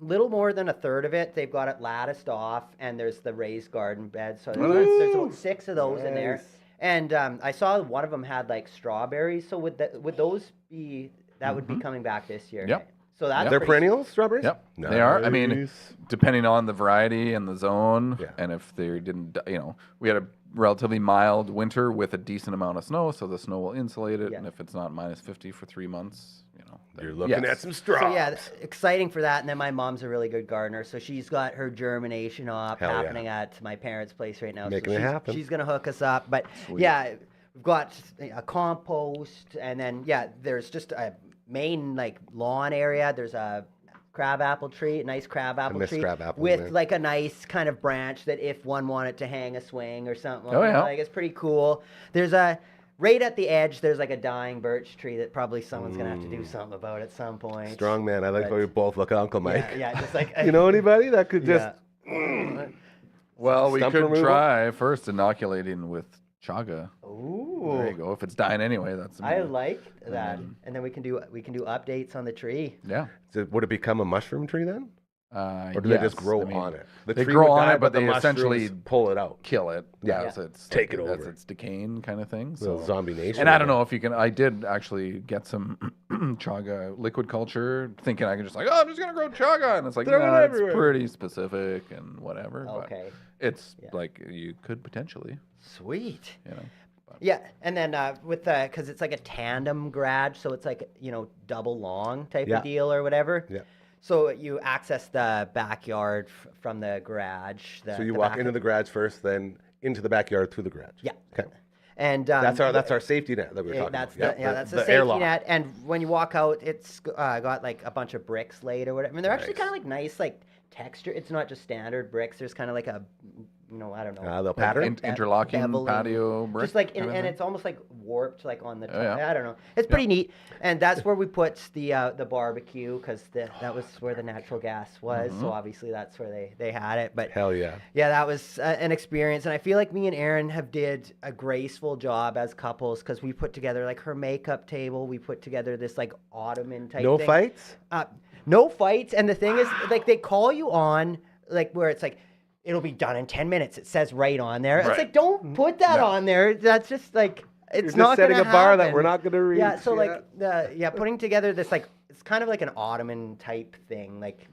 Speaker 4: little more than a third of it, they've got it latticed off, and there's the raised garden bed. So there's about 6 of those in there.
Speaker 3: Nice.
Speaker 4: And I saw one of them had like strawberries. So would those be? That would be coming back this year.
Speaker 2: Yep.
Speaker 4: So that's
Speaker 3: They're
Speaker 4: pretty
Speaker 3: perennials, strawberries?
Speaker 2: Yep, they are. I mean,
Speaker 3: Nice.
Speaker 2: depending on the variety and the zone,
Speaker 3: Yeah.
Speaker 2: and if they didn't, we had a relatively mild winter with a decent amount of snow, so the snow will insulate it.
Speaker 4: Yeah.
Speaker 2: And if it's not -50 for 3 months, then
Speaker 3: You're looking
Speaker 2: yes.
Speaker 3: at some straws.
Speaker 4: So yeah, exciting for that. And then my mom's a really good gardener, so she's got her germination op
Speaker 3: Hell yeah.
Speaker 4: happening at my parents' place right now.
Speaker 3: Making
Speaker 4: so
Speaker 3: it
Speaker 4: she's,
Speaker 3: happen.
Speaker 4: She's gonna hook us up. But
Speaker 2: Sweet.
Speaker 4: yeah, we've got a compost, and then there's just a main lawn area. There's a crabapple tree, a nice crabapple
Speaker 3: miss
Speaker 4: tree
Speaker 3: crabapple,
Speaker 4: with
Speaker 3: man.
Speaker 4: like a nice kind of branch that if one wanted to hang a swing or something,
Speaker 2: Oh, yeah.
Speaker 4: it's pretty cool. There's a right at the edge. There's like a dying birch tree that probably someone's gonna have to do something about at some point.
Speaker 3: Strong man. I like how we both look at Uncle Mike.
Speaker 4: Yeah, just like
Speaker 3: You know anybody that could just...
Speaker 2: Well, we
Speaker 3: Stump
Speaker 2: could
Speaker 3: removal?
Speaker 2: try first inoculating with chaga.
Speaker 4: Ooh,
Speaker 2: There you go. If it's dying anyway, that's
Speaker 4: I
Speaker 2: amazing.
Speaker 4: like that. And then we can do updates on the tree.
Speaker 2: Yeah.
Speaker 3: Would it become a mushroom tree then? Or do
Speaker 2: yes.
Speaker 3: they just grow
Speaker 2: I mean,
Speaker 3: on it? The
Speaker 2: they
Speaker 3: tree
Speaker 2: grow
Speaker 3: would
Speaker 2: on
Speaker 3: die,
Speaker 2: it, but
Speaker 3: the
Speaker 2: they essentially
Speaker 3: mushrooms pull it out.
Speaker 2: kill it.
Speaker 3: Yeah.
Speaker 2: As it's
Speaker 3: Take it
Speaker 2: as
Speaker 3: over.
Speaker 2: it's decaying kind of thing.
Speaker 3: So
Speaker 2: So
Speaker 3: zombie nation.
Speaker 2: and I don't know if you can. I did actually get some chaga liquid culture, thinking I could just I'm just gonna grow chaga, and it's like
Speaker 3: Throw it
Speaker 2: nah, it's
Speaker 3: everywhere.
Speaker 2: pretty specific and whatever.
Speaker 4: Okay.
Speaker 2: But it's like you could potentially,
Speaker 4: Sweet.
Speaker 2: but-
Speaker 4: Yeah, and then with because it's like a tandem garage, so it's like double long type
Speaker 3: Yeah.
Speaker 4: of deal or whatever.
Speaker 3: Yeah.
Speaker 4: So you access the backyard from the garage.
Speaker 3: So you walk into the garage first, then into the backyard through the garage.
Speaker 4: Yeah.
Speaker 3: Okay.
Speaker 4: And
Speaker 3: That's our safety net that we were talking
Speaker 4: that's
Speaker 3: about.
Speaker 4: that's the safety
Speaker 3: airlock.
Speaker 4: net. And when you walk out, it's got like a bunch of bricks laid or whatever. I mean, they're actually
Speaker 3: Nice.
Speaker 4: kind of like nice, like texture. It's not just standard bricks. There's kind of like a, I don't know.
Speaker 3: The pattern.
Speaker 2: interlocking
Speaker 4: beveling,
Speaker 2: patio brick.
Speaker 4: Just like,
Speaker 2: kind of
Speaker 4: and
Speaker 2: thing?
Speaker 4: it's almost like warped, like on the top.
Speaker 2: yeah.
Speaker 4: I don't know. It's pretty neat, and that's where we put the barbecue because that was where the natural gas was. So obviously that's where they had it. But
Speaker 3: Hell yeah.
Speaker 4: yeah, that was an experience, and I feel like me and Erin have did a graceful job as couples because we put together like her makeup table. We put together this like ottoman type.
Speaker 3: No
Speaker 4: thing.
Speaker 3: fights?
Speaker 4: No fights, and the thing is, like they call you on like where it's like. It'll be done in 10 minutes. It says right on there. It's
Speaker 2: Right.
Speaker 4: like, don't put that on there. That's just like, it's
Speaker 3: You're
Speaker 4: not
Speaker 3: just setting
Speaker 4: gonna
Speaker 3: a bar that
Speaker 4: happen.
Speaker 3: we're not going to reach.
Speaker 4: Yeah, so like, putting together this like, it's kind of like an ottoman type thing. Like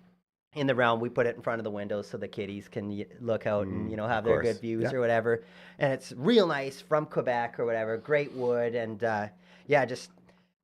Speaker 4: in the realm, we put it in front of the windows so the kiddies can look out and, have their
Speaker 3: course.
Speaker 4: good views
Speaker 3: Yeah.
Speaker 4: or whatever. And it's real nice from Quebec or whatever. Great wood. And just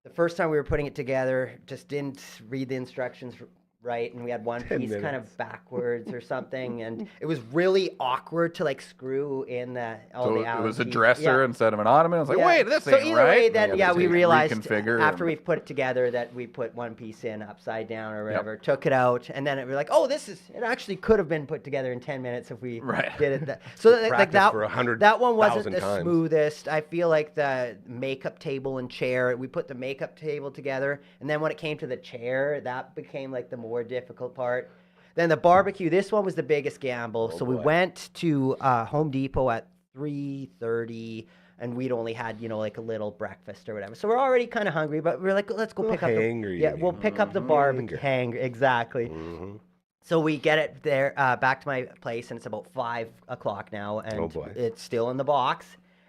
Speaker 4: the first time we were putting it together, just didn't read the instructions right, and we had one
Speaker 3: 10
Speaker 4: piece kind
Speaker 3: minutes.
Speaker 4: of backwards or something, and it was really awkward to like screw in all
Speaker 2: So
Speaker 4: the
Speaker 2: it
Speaker 4: Allen
Speaker 2: was a
Speaker 4: keys.
Speaker 2: dresser
Speaker 4: Yeah.
Speaker 2: instead of an ottoman. I was like,
Speaker 4: Yeah.
Speaker 2: wait, this
Speaker 4: so
Speaker 2: ain't
Speaker 4: either
Speaker 2: right.
Speaker 4: way,
Speaker 2: And
Speaker 4: then
Speaker 2: you
Speaker 4: yeah,
Speaker 2: have to
Speaker 4: we realized
Speaker 2: reconfigure
Speaker 4: after
Speaker 2: and-
Speaker 4: we've put it together that we put one piece in upside down or whatever, took it out, and then it was like, oh, it actually could have been put together in 10 minutes if we
Speaker 2: Right.
Speaker 4: did it. So like
Speaker 3: Practice
Speaker 4: that
Speaker 3: for 100,000
Speaker 4: that one wasn't the
Speaker 3: times.
Speaker 4: smoothest. I feel like the makeup table and chair, we put the makeup table together, and then when it came to the chair, that became like the more difficult part. Then the barbecue, this one was the biggest gamble. So we
Speaker 3: boy.
Speaker 4: went to Home Depot at 3:30, and we'd only had, like a little breakfast or whatever. So we're already kind of hungry, but we're like, let's go
Speaker 3: Little
Speaker 4: pick up
Speaker 3: hangry,
Speaker 4: yeah,
Speaker 3: you
Speaker 4: we'll
Speaker 3: mean.
Speaker 4: pick up the barbecue. Exactly.
Speaker 3: Mhm.
Speaker 4: So we get it there back to my place, and it's about 5 o'clock now, and
Speaker 3: Oh, boy.
Speaker 4: it's still in the box.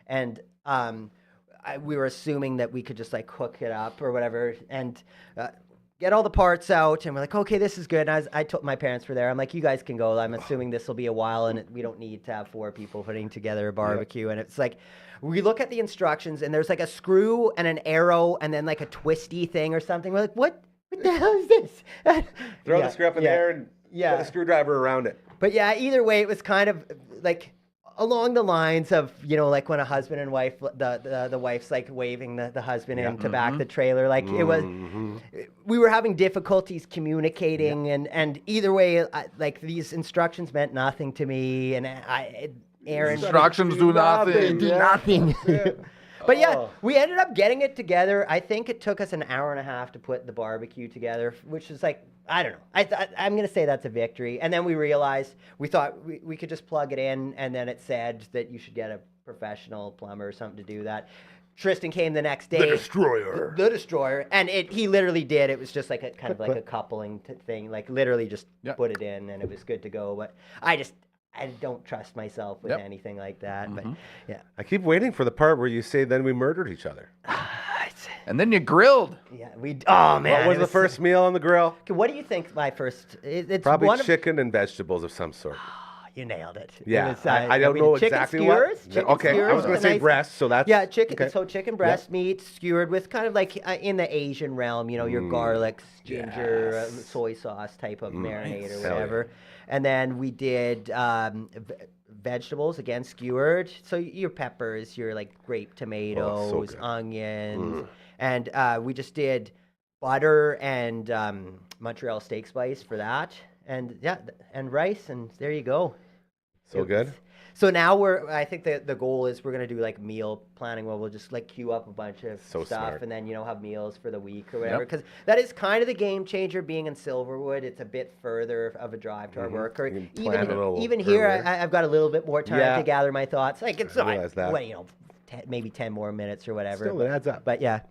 Speaker 4: and we were assuming that we could just like hook it up or whatever, and get all the parts out, and we're like, okay, this is good. And I told my parents were there. I'm like, you guys can go. I'm assuming this will be a while, and we don't need to have 4 people putting together a barbecue. And it's like, we look at the instructions, and there's like a screw and an arrow, and then like a twisty thing or something. We're like, what the hell is this?
Speaker 3: Throw the screw up in there and put a screwdriver around it.
Speaker 4: But yeah, either way, it was kind of like along the lines of, you know, like when a husband and wife, the wife's like waving the husband in to back the trailer. Like it was, we were having difficulties communicating, and either way, like these instructions meant nothing to me, and Aaron,
Speaker 2: instructions do nothing.
Speaker 4: Do nothing. But yeah, we ended up getting it together. I think it took us an hour and a half to put the barbecue together, which is like, I don't know. I'm going to say that's a victory. And then we realized, we thought we could just plug it in, and then it said that you should get a professional plumber or something to do that. Tristan came the next day.
Speaker 3: The Destroyer.
Speaker 4: The Destroyer. And he literally did. It was just like a kind of like a coupling thing. Like literally just put it in, and it was good to go. But I don't trust myself with anything like that. But yeah.
Speaker 3: I keep waiting for the part where you say, then we murdered each other.
Speaker 2: And then you grilled.
Speaker 4: Yeah, oh man.
Speaker 3: What was the first meal on the grill?
Speaker 4: Okay, what do you think my first? It's
Speaker 3: probably chicken and vegetables of some sort.
Speaker 4: You nailed it.
Speaker 3: Yeah,
Speaker 4: it was,
Speaker 3: I don't know exactly
Speaker 4: skewers,
Speaker 3: what.
Speaker 4: Chicken
Speaker 3: Okay,
Speaker 4: skewers
Speaker 3: I was going to say breast, so that's
Speaker 4: chicken.
Speaker 3: Okay.
Speaker 4: So chicken breast meat skewered with kind of like in the Asian realm, you know, your garlic, ginger, soy sauce type of marinade or whatever. And then we did vegetables, again skewered. So your peppers, your like grape tomatoes, onions, and we just did butter and Montreal steak spice for that, and and rice, and there you go.
Speaker 3: So good.
Speaker 4: So now I think the goal is we're going to do like meal planning where we'll just like queue up a bunch of stuff
Speaker 3: smart.
Speaker 4: and then, you know, have meals for the week or whatever. Because that is kind of the game changer being in Silverwood. It's a bit further of a drive to our work. Or even here, I've got a little bit more time to gather my thoughts. Like it's not, maybe 10 more minutes or whatever.
Speaker 3: Still, it adds up.
Speaker 4: But yeah.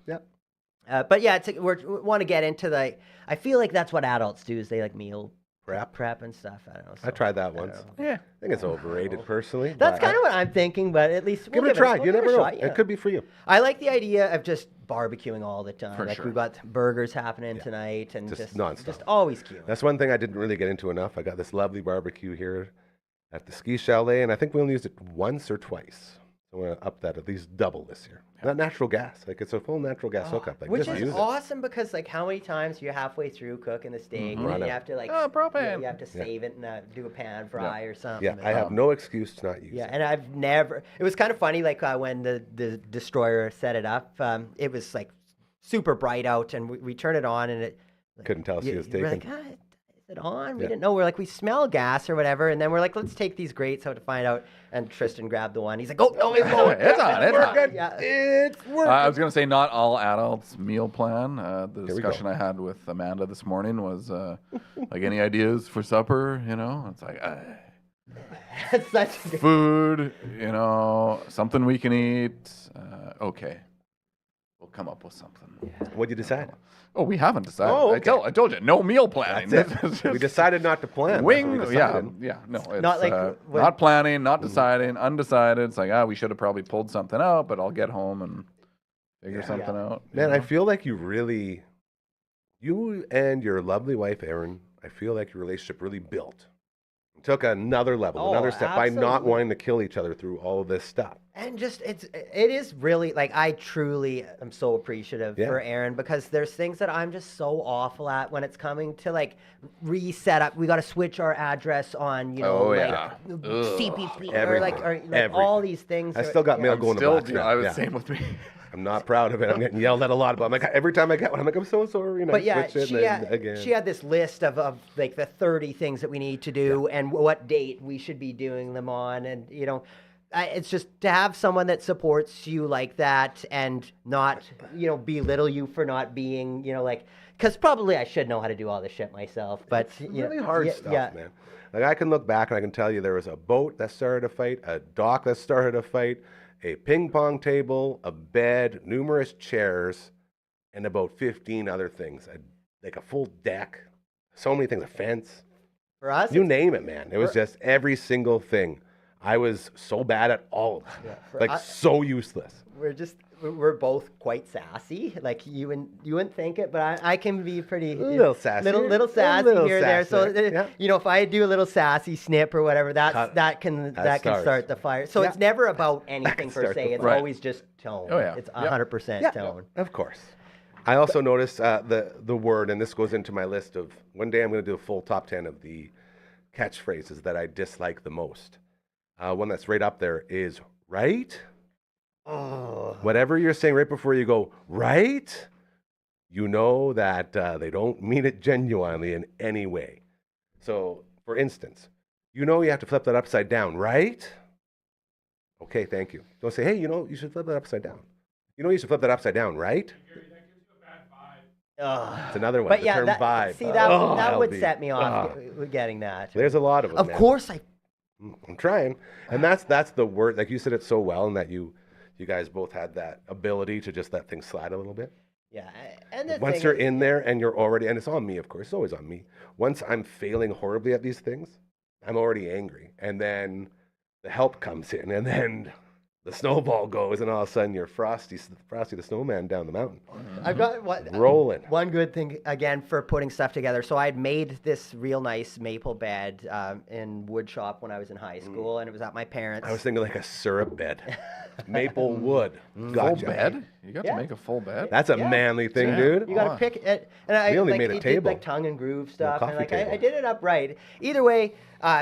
Speaker 4: But yeah, we want to get into I feel like that's what adults do is they like meal prep and stuff. I don't know.
Speaker 3: I tried that once. Yeah, I think it's overrated personally.
Speaker 4: That's kind of what I'm thinking, but at least
Speaker 3: give it a try. You never know. It could be for you.
Speaker 4: I like the idea of just barbecuing all the time. Like we've got burgers happening tonight, and just nonstop. Just always queuing.
Speaker 3: That's one thing I didn't really get into enough. I got this lovely barbecue here at the ski chalet, and I think we only used it once or twice. I want to up that at least double this year. Not natural gas. Like it's a full natural gas hookup. Like,
Speaker 4: which is awesome because like how many times you're halfway through cooking the steak and you have to like
Speaker 2: propane.
Speaker 4: You have to save it and do a pan fry or something.
Speaker 3: Yeah, I have no excuse to not use it.
Speaker 4: Yeah, and I've never. It was kind of funny like when the Destroyer set it up. It was like super bright out, and we turned it on, and it
Speaker 3: couldn't tell she was taking.
Speaker 4: We're like, is it on? We didn't know. We're like, we smell gas or whatever, and then we're like, let's take these grates out to find out. And Tristan grabbed the one. He's like, oh no, it's on.
Speaker 2: It's on. It's
Speaker 3: working. Yeah, it's working.
Speaker 2: I was going to say not all adults meal plan. The discussion I had with Amanda this morning was like any ideas for supper. You know, it's like food. You know, something we can eat. Okay, we'll come up with something.
Speaker 3: What'd you decide?
Speaker 2: Oh, we haven't decided.
Speaker 3: Oh, okay.
Speaker 2: I told you, no meal planning.
Speaker 3: We decided not to plan.
Speaker 2: No, it's
Speaker 4: not like
Speaker 2: not planning, not deciding, undecided. It's like we should have probably pulled something out, but I'll get home and figure something out.
Speaker 3: Man, I feel like you and your lovely wife, Erin, I feel like your relationship really built. Took another level, another step by not wanting to kill each other through all of this stuff.
Speaker 4: And just it is really like I truly am so appreciative for Aaron because there's things that I'm just so awful at when it's coming to like reset up. We got to switch our address on, CPP or like all these things.
Speaker 3: I still got mail going to box.
Speaker 2: I was same with me.
Speaker 3: I'm not proud of it. I'm getting yelled at a lot, but I'm like, every time I get one, I'm like, I'm so sorry. And
Speaker 4: but yeah, she had this list of like the 30 things that we need to do and what date we should be doing them on. And, you know, it's just to have someone that supports you like that and not, you know, belittle you for not being, you know, like, because probably I should know how to do all this shit myself. But
Speaker 3: it's really hard stuff, man. Like I can look back and I can tell you there was a boat that started a fight, a dock that started a fight, a ping pong table, a bed, numerous chairs, and about 15 other things. Like a full deck, so many things, a fence.
Speaker 4: For us?
Speaker 3: You name it, man. It was just every single thing. I was so bad at all of them.
Speaker 4: Yeah,
Speaker 3: Like, so useless.
Speaker 4: We're both quite sassy. Like you wouldn't think it, but I can be pretty
Speaker 3: A little sassy.
Speaker 4: little sassy here or there. So you know, if I do a little sassy snip or whatever, that can start the fire. So it's never about anything per se. It's always just tone.
Speaker 2: Oh, yeah.
Speaker 4: It's 100% tone.
Speaker 3: Of course. I also noticed the word, and this goes into my list of one day I'm going to do a full top 10 of the catchphrases that I dislike the most. One that's right up there is right.
Speaker 4: Oh.
Speaker 3: Whatever you're saying right before you go, right, you know that they don't mean it genuinely in any way. So, for instance, you know you have to flip that upside down, right? Okay, thank you. Don't say, hey, you know, you should flip that upside down. You know you should flip that upside down, right? It's another one,
Speaker 4: but
Speaker 3: the
Speaker 4: yeah,
Speaker 3: term vibe.
Speaker 4: See, that would set me off with getting that.
Speaker 3: There's a lot of them.
Speaker 4: Of course,
Speaker 3: I'm trying. And that's the word, like you said it so well, and that you guys both had that ability to just let things slide a little bit.
Speaker 4: Yeah. And the
Speaker 3: once you're in there and you're already, and it's on me, of course, it's always on me. Once I'm failing horribly at these things, I'm already angry. And then the help comes in, and then the snowball goes, and all of a sudden you're Frosty the Snowman down the mountain.
Speaker 4: I've got
Speaker 3: rolling.
Speaker 4: One good thing, again, for putting stuff together. So I'd made this real nice maple bed in wood shop when I was in high school, and it was at my parents'.
Speaker 3: I was thinking like a syrup bed. Maple wood.
Speaker 2: Gotcha. Full bed? You got to make a full bed?
Speaker 3: That's a manly thing, dude.
Speaker 4: You got to pick it. And I
Speaker 3: only made a table.
Speaker 4: Did like tongue and groove stuff.
Speaker 3: No,
Speaker 4: and like
Speaker 3: table.
Speaker 4: I did it upright. Either way,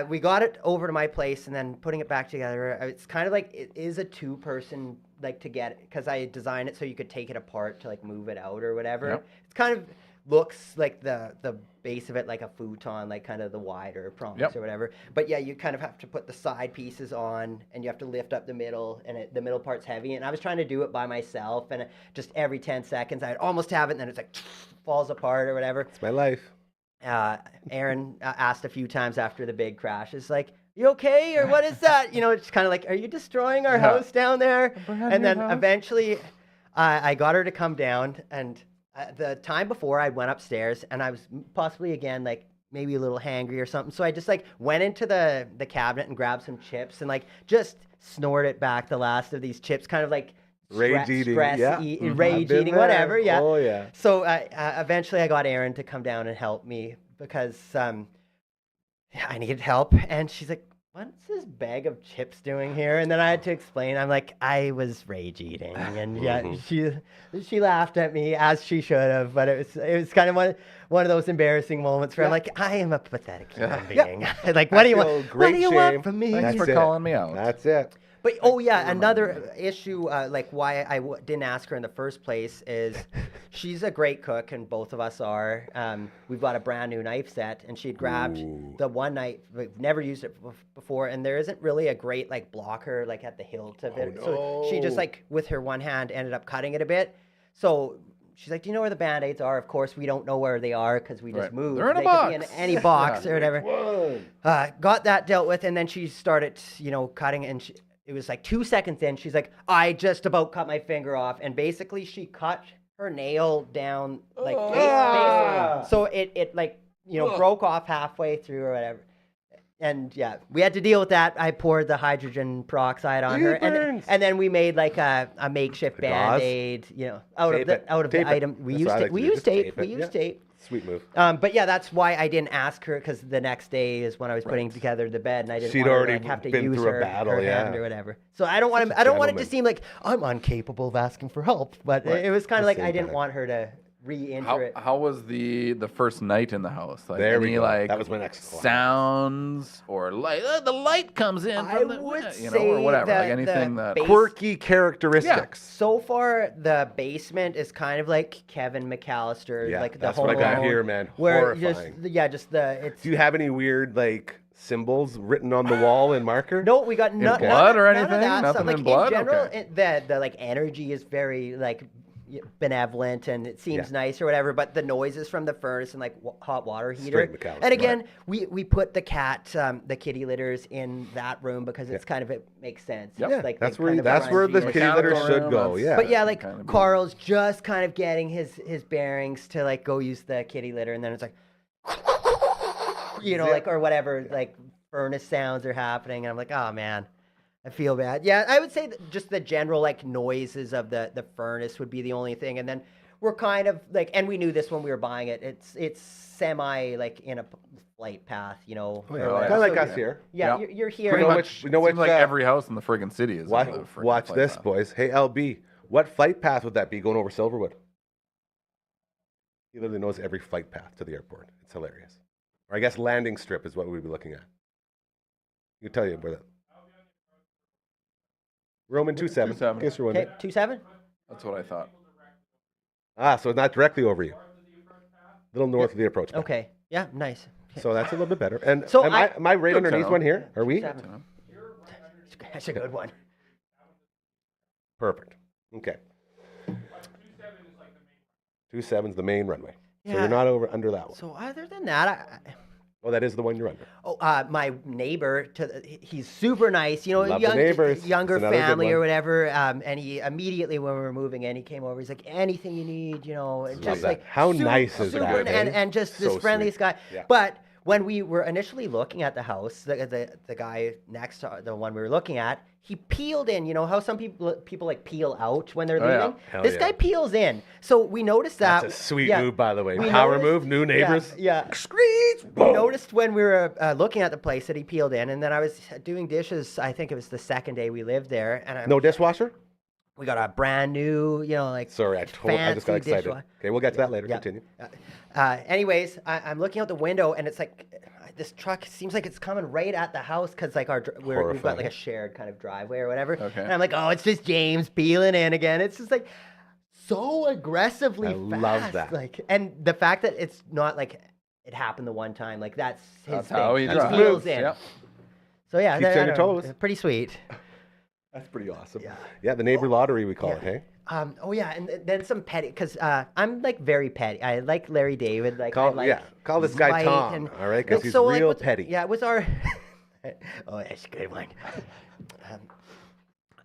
Speaker 4: we got it over to my place, and then putting it back together. It's kind of like it is a two-person, like, to get it, because I designed it so you could take it apart to like move it out or whatever.
Speaker 2: Yep.
Speaker 4: It's kind of looks like the base of it like a futon, like kind of the wider prongs or whatever. But yeah, you kind of have to put the side pieces on, and you have to lift up the middle, and the middle part's heavy. And I was trying to do it by myself, and just every 10 seconds I'd almost have it, and then it's like falls apart or whatever.
Speaker 3: It's my life.
Speaker 4: Aaron asked a few times after the big crash, it's like, you okay? Or what is that? You know, it's kind of like, are you destroying our house down there? And then eventually I got her to come down, and the time before I went upstairs, and I was possibly again like maybe a little hangry or something. So I just like went into the cabinet and grabbed some chips and like just snorted back the last of these chips, kind of like
Speaker 3: rage eating,
Speaker 4: rage eating, whatever. Yeah.
Speaker 3: Oh yeah.
Speaker 4: So eventually I got Erin to come down and help me because I needed help, and she's like, what's this bag of chips doing here? And then I had to explain. I'm like, I was rage eating, and she laughed at me, as she should have. But it was kind of one of those embarrassing moments where I'm like, I am a pathetic human being. Like, what do you want? What do you want from me?
Speaker 2: Thanks for calling me out.
Speaker 3: That's it.
Speaker 4: But another issue, like why I didn't ask her in the first place is she's a great cook, and both of us are. We've got a brand new knife set, and she'd grabbed the one knife. We've never used it before, and there isn't really a great like blocker like at the hilt of it. So she just like with her one hand ended up cutting it a bit. So she's like, do you know where the Band-Aids are? Of course, we don't know where they are because we just moved.
Speaker 2: They're in a
Speaker 4: They
Speaker 2: box.
Speaker 4: could be in any box or whatever. Got that dealt with, and then she started, cutting, and it was like 2 seconds in, she's like, I just about cut my finger off. And basically she cut her nail down like so it like, broke off halfway through or whatever. And yeah, we had to deal with that. I poured the hydrogen peroxide on her, and then we made like a makeshift Band-Aid, out of the item. We used tape.
Speaker 3: Sweet move.
Speaker 4: But yeah, that's why I didn't ask her, because the next day is when I was putting together the bed, and I didn't want to have to use her hand or whatever. So I don't want it to seem like I'm incapable of asking for help. But it was kind of like I didn't want her to re-injure it.
Speaker 2: How was the first night in the house? Like,
Speaker 3: there we
Speaker 2: any,
Speaker 3: go.
Speaker 2: Like,
Speaker 3: that was my next
Speaker 2: sounds or light. The light comes in.
Speaker 4: I would say
Speaker 2: or whatever.
Speaker 4: that
Speaker 2: Like anything that
Speaker 3: quirky characteristics.
Speaker 4: So far, the basement is kind of like Kevin McAllister, like the
Speaker 3: that's
Speaker 4: Home
Speaker 3: what I got
Speaker 4: Alone,
Speaker 3: here, man.
Speaker 4: where
Speaker 3: Horrifying.
Speaker 4: it's.
Speaker 3: Do you have any weird like symbols written on the wall in marker?
Speaker 4: No, we got
Speaker 2: blood or anything.
Speaker 4: None of that.
Speaker 2: Nothing
Speaker 4: like,
Speaker 2: in blood.
Speaker 4: In general,
Speaker 2: okay.
Speaker 4: the like energy is very like benevolent, and it seems nice or whatever, but the noises from the furnace and like hot water heater. And again, we put the kitty litters in that room because it's kind of, it makes sense.
Speaker 3: Yep.
Speaker 4: It's like
Speaker 3: that's where the kitty litter should go. Yeah.
Speaker 4: But yeah, like Carl's just kind of getting his bearings to like go use the kitty litter, and then it's like, like or whatever, like furnace sounds are happening, and I'm like, oh man, I feel bad. Yeah, I would say that just the general like noises of the furnace would be the only thing, and then we're kind of like, and we knew this when we were buying it. It's semi like in a flight path, you know.
Speaker 3: Kind of like us here.
Speaker 4: Yeah,
Speaker 2: Yeah.
Speaker 4: you're here.
Speaker 3: Pretty
Speaker 4: and-
Speaker 3: much. You know what?
Speaker 2: Seems like every house in the friggin' city is.
Speaker 3: Watch,
Speaker 2: on the friggin'
Speaker 3: watch
Speaker 2: flight
Speaker 3: this,
Speaker 2: path.
Speaker 3: boys. Hey, LB, what flight path would that be going over Silverwood? He literally knows every flight path to the airport. It's hilarious. Or I guess landing strip is what we'd be looking at. You tell you where that. Roman 27.
Speaker 2: 27.
Speaker 3: In case you're
Speaker 4: Okay,
Speaker 3: wondering.
Speaker 4: 27.
Speaker 2: That's what I thought.
Speaker 3: Ah, so it's not directly over you. A little north of the approach path.
Speaker 4: Okay. Yeah, nice.
Speaker 3: So that's a little bit better. And
Speaker 4: So
Speaker 3: am I right
Speaker 2: Good to
Speaker 3: underneath
Speaker 2: know.
Speaker 3: one here? Are we?
Speaker 4: 27. That's a good one.
Speaker 3: Perfect. Okay. 27's the main runway. So
Speaker 4: Yeah.
Speaker 3: you're not over under that one.
Speaker 4: So other than that,
Speaker 3: Oh, that is the one you're under.
Speaker 4: my neighbor, he's super nice. You know,
Speaker 3: Love the neighbors.
Speaker 4: younger
Speaker 3: It's another good
Speaker 4: family or
Speaker 3: one.
Speaker 4: whatever. And he immediately, when we were moving in, he came over. He's like, anything you need, you know, and
Speaker 3: Love
Speaker 4: just
Speaker 3: that.
Speaker 4: like
Speaker 3: How nice is
Speaker 4: super,
Speaker 3: that, eh?
Speaker 4: and just
Speaker 3: So
Speaker 4: this friendliest
Speaker 3: sweet.
Speaker 4: guy.
Speaker 3: Yeah.
Speaker 4: But when we were initially looking at the house, the guy next to the one we were looking at, he peeled in. You know how some people like peel out when they're
Speaker 2: Oh, yeah.
Speaker 4: leaving.
Speaker 3: Hell
Speaker 4: This
Speaker 3: yeah.
Speaker 4: guy peels in. So we noticed that.
Speaker 3: That's a sweet
Speaker 4: yeah,
Speaker 3: move, by the way.
Speaker 4: we
Speaker 3: Power
Speaker 4: noticed-
Speaker 3: move, new neighbors.
Speaker 4: Yeah.
Speaker 3: Screech!
Speaker 4: We
Speaker 3: Boom.
Speaker 4: noticed when we were looking at the place that he peeled in, and then I was doing dishes. I think it was the second day we lived there, and
Speaker 3: No dishwasher?
Speaker 4: we got a brand new, you know, like
Speaker 3: Sorry, I just got
Speaker 4: fancy
Speaker 3: excited.
Speaker 4: dishwasher.
Speaker 3: Okay, we'll get to that later.
Speaker 4: Yeah.
Speaker 3: Continue.
Speaker 4: Anyways, I'm looking out the window, and it's like this truck seems like it's coming right at the house because like we've got
Speaker 3: Horrifying.
Speaker 4: like a shared kind of driveway or whatever.
Speaker 2: Okay.
Speaker 4: And I'm like, oh, it's just James peeling in again. It's just like so aggressively
Speaker 3: I
Speaker 4: fast.
Speaker 3: love that.
Speaker 4: Like, and the fact that it's not like it happened the one time, like that's his
Speaker 2: That's
Speaker 4: thing.
Speaker 2: how he drives.
Speaker 4: peels in.
Speaker 2: Yep.
Speaker 4: So yeah,
Speaker 3: Keeps you on your
Speaker 4: I don't know,
Speaker 3: toes.
Speaker 4: pretty sweet.
Speaker 3: That's pretty awesome.
Speaker 4: Yeah.
Speaker 3: Yeah, the neighbor lottery, we call
Speaker 4: Yeah.
Speaker 3: it, hey?
Speaker 4: Oh yeah, and then some petty, because I'm like very petty. I like Larry David. Like I
Speaker 3: Call,
Speaker 4: like
Speaker 3: yeah, call this guy
Speaker 4: Mike
Speaker 3: Tom,
Speaker 4: and-
Speaker 3: all right? Because
Speaker 4: like,
Speaker 3: he's
Speaker 4: so, like,
Speaker 3: real
Speaker 4: with-
Speaker 3: petty.
Speaker 4: Yeah, with our oh, that's a good one.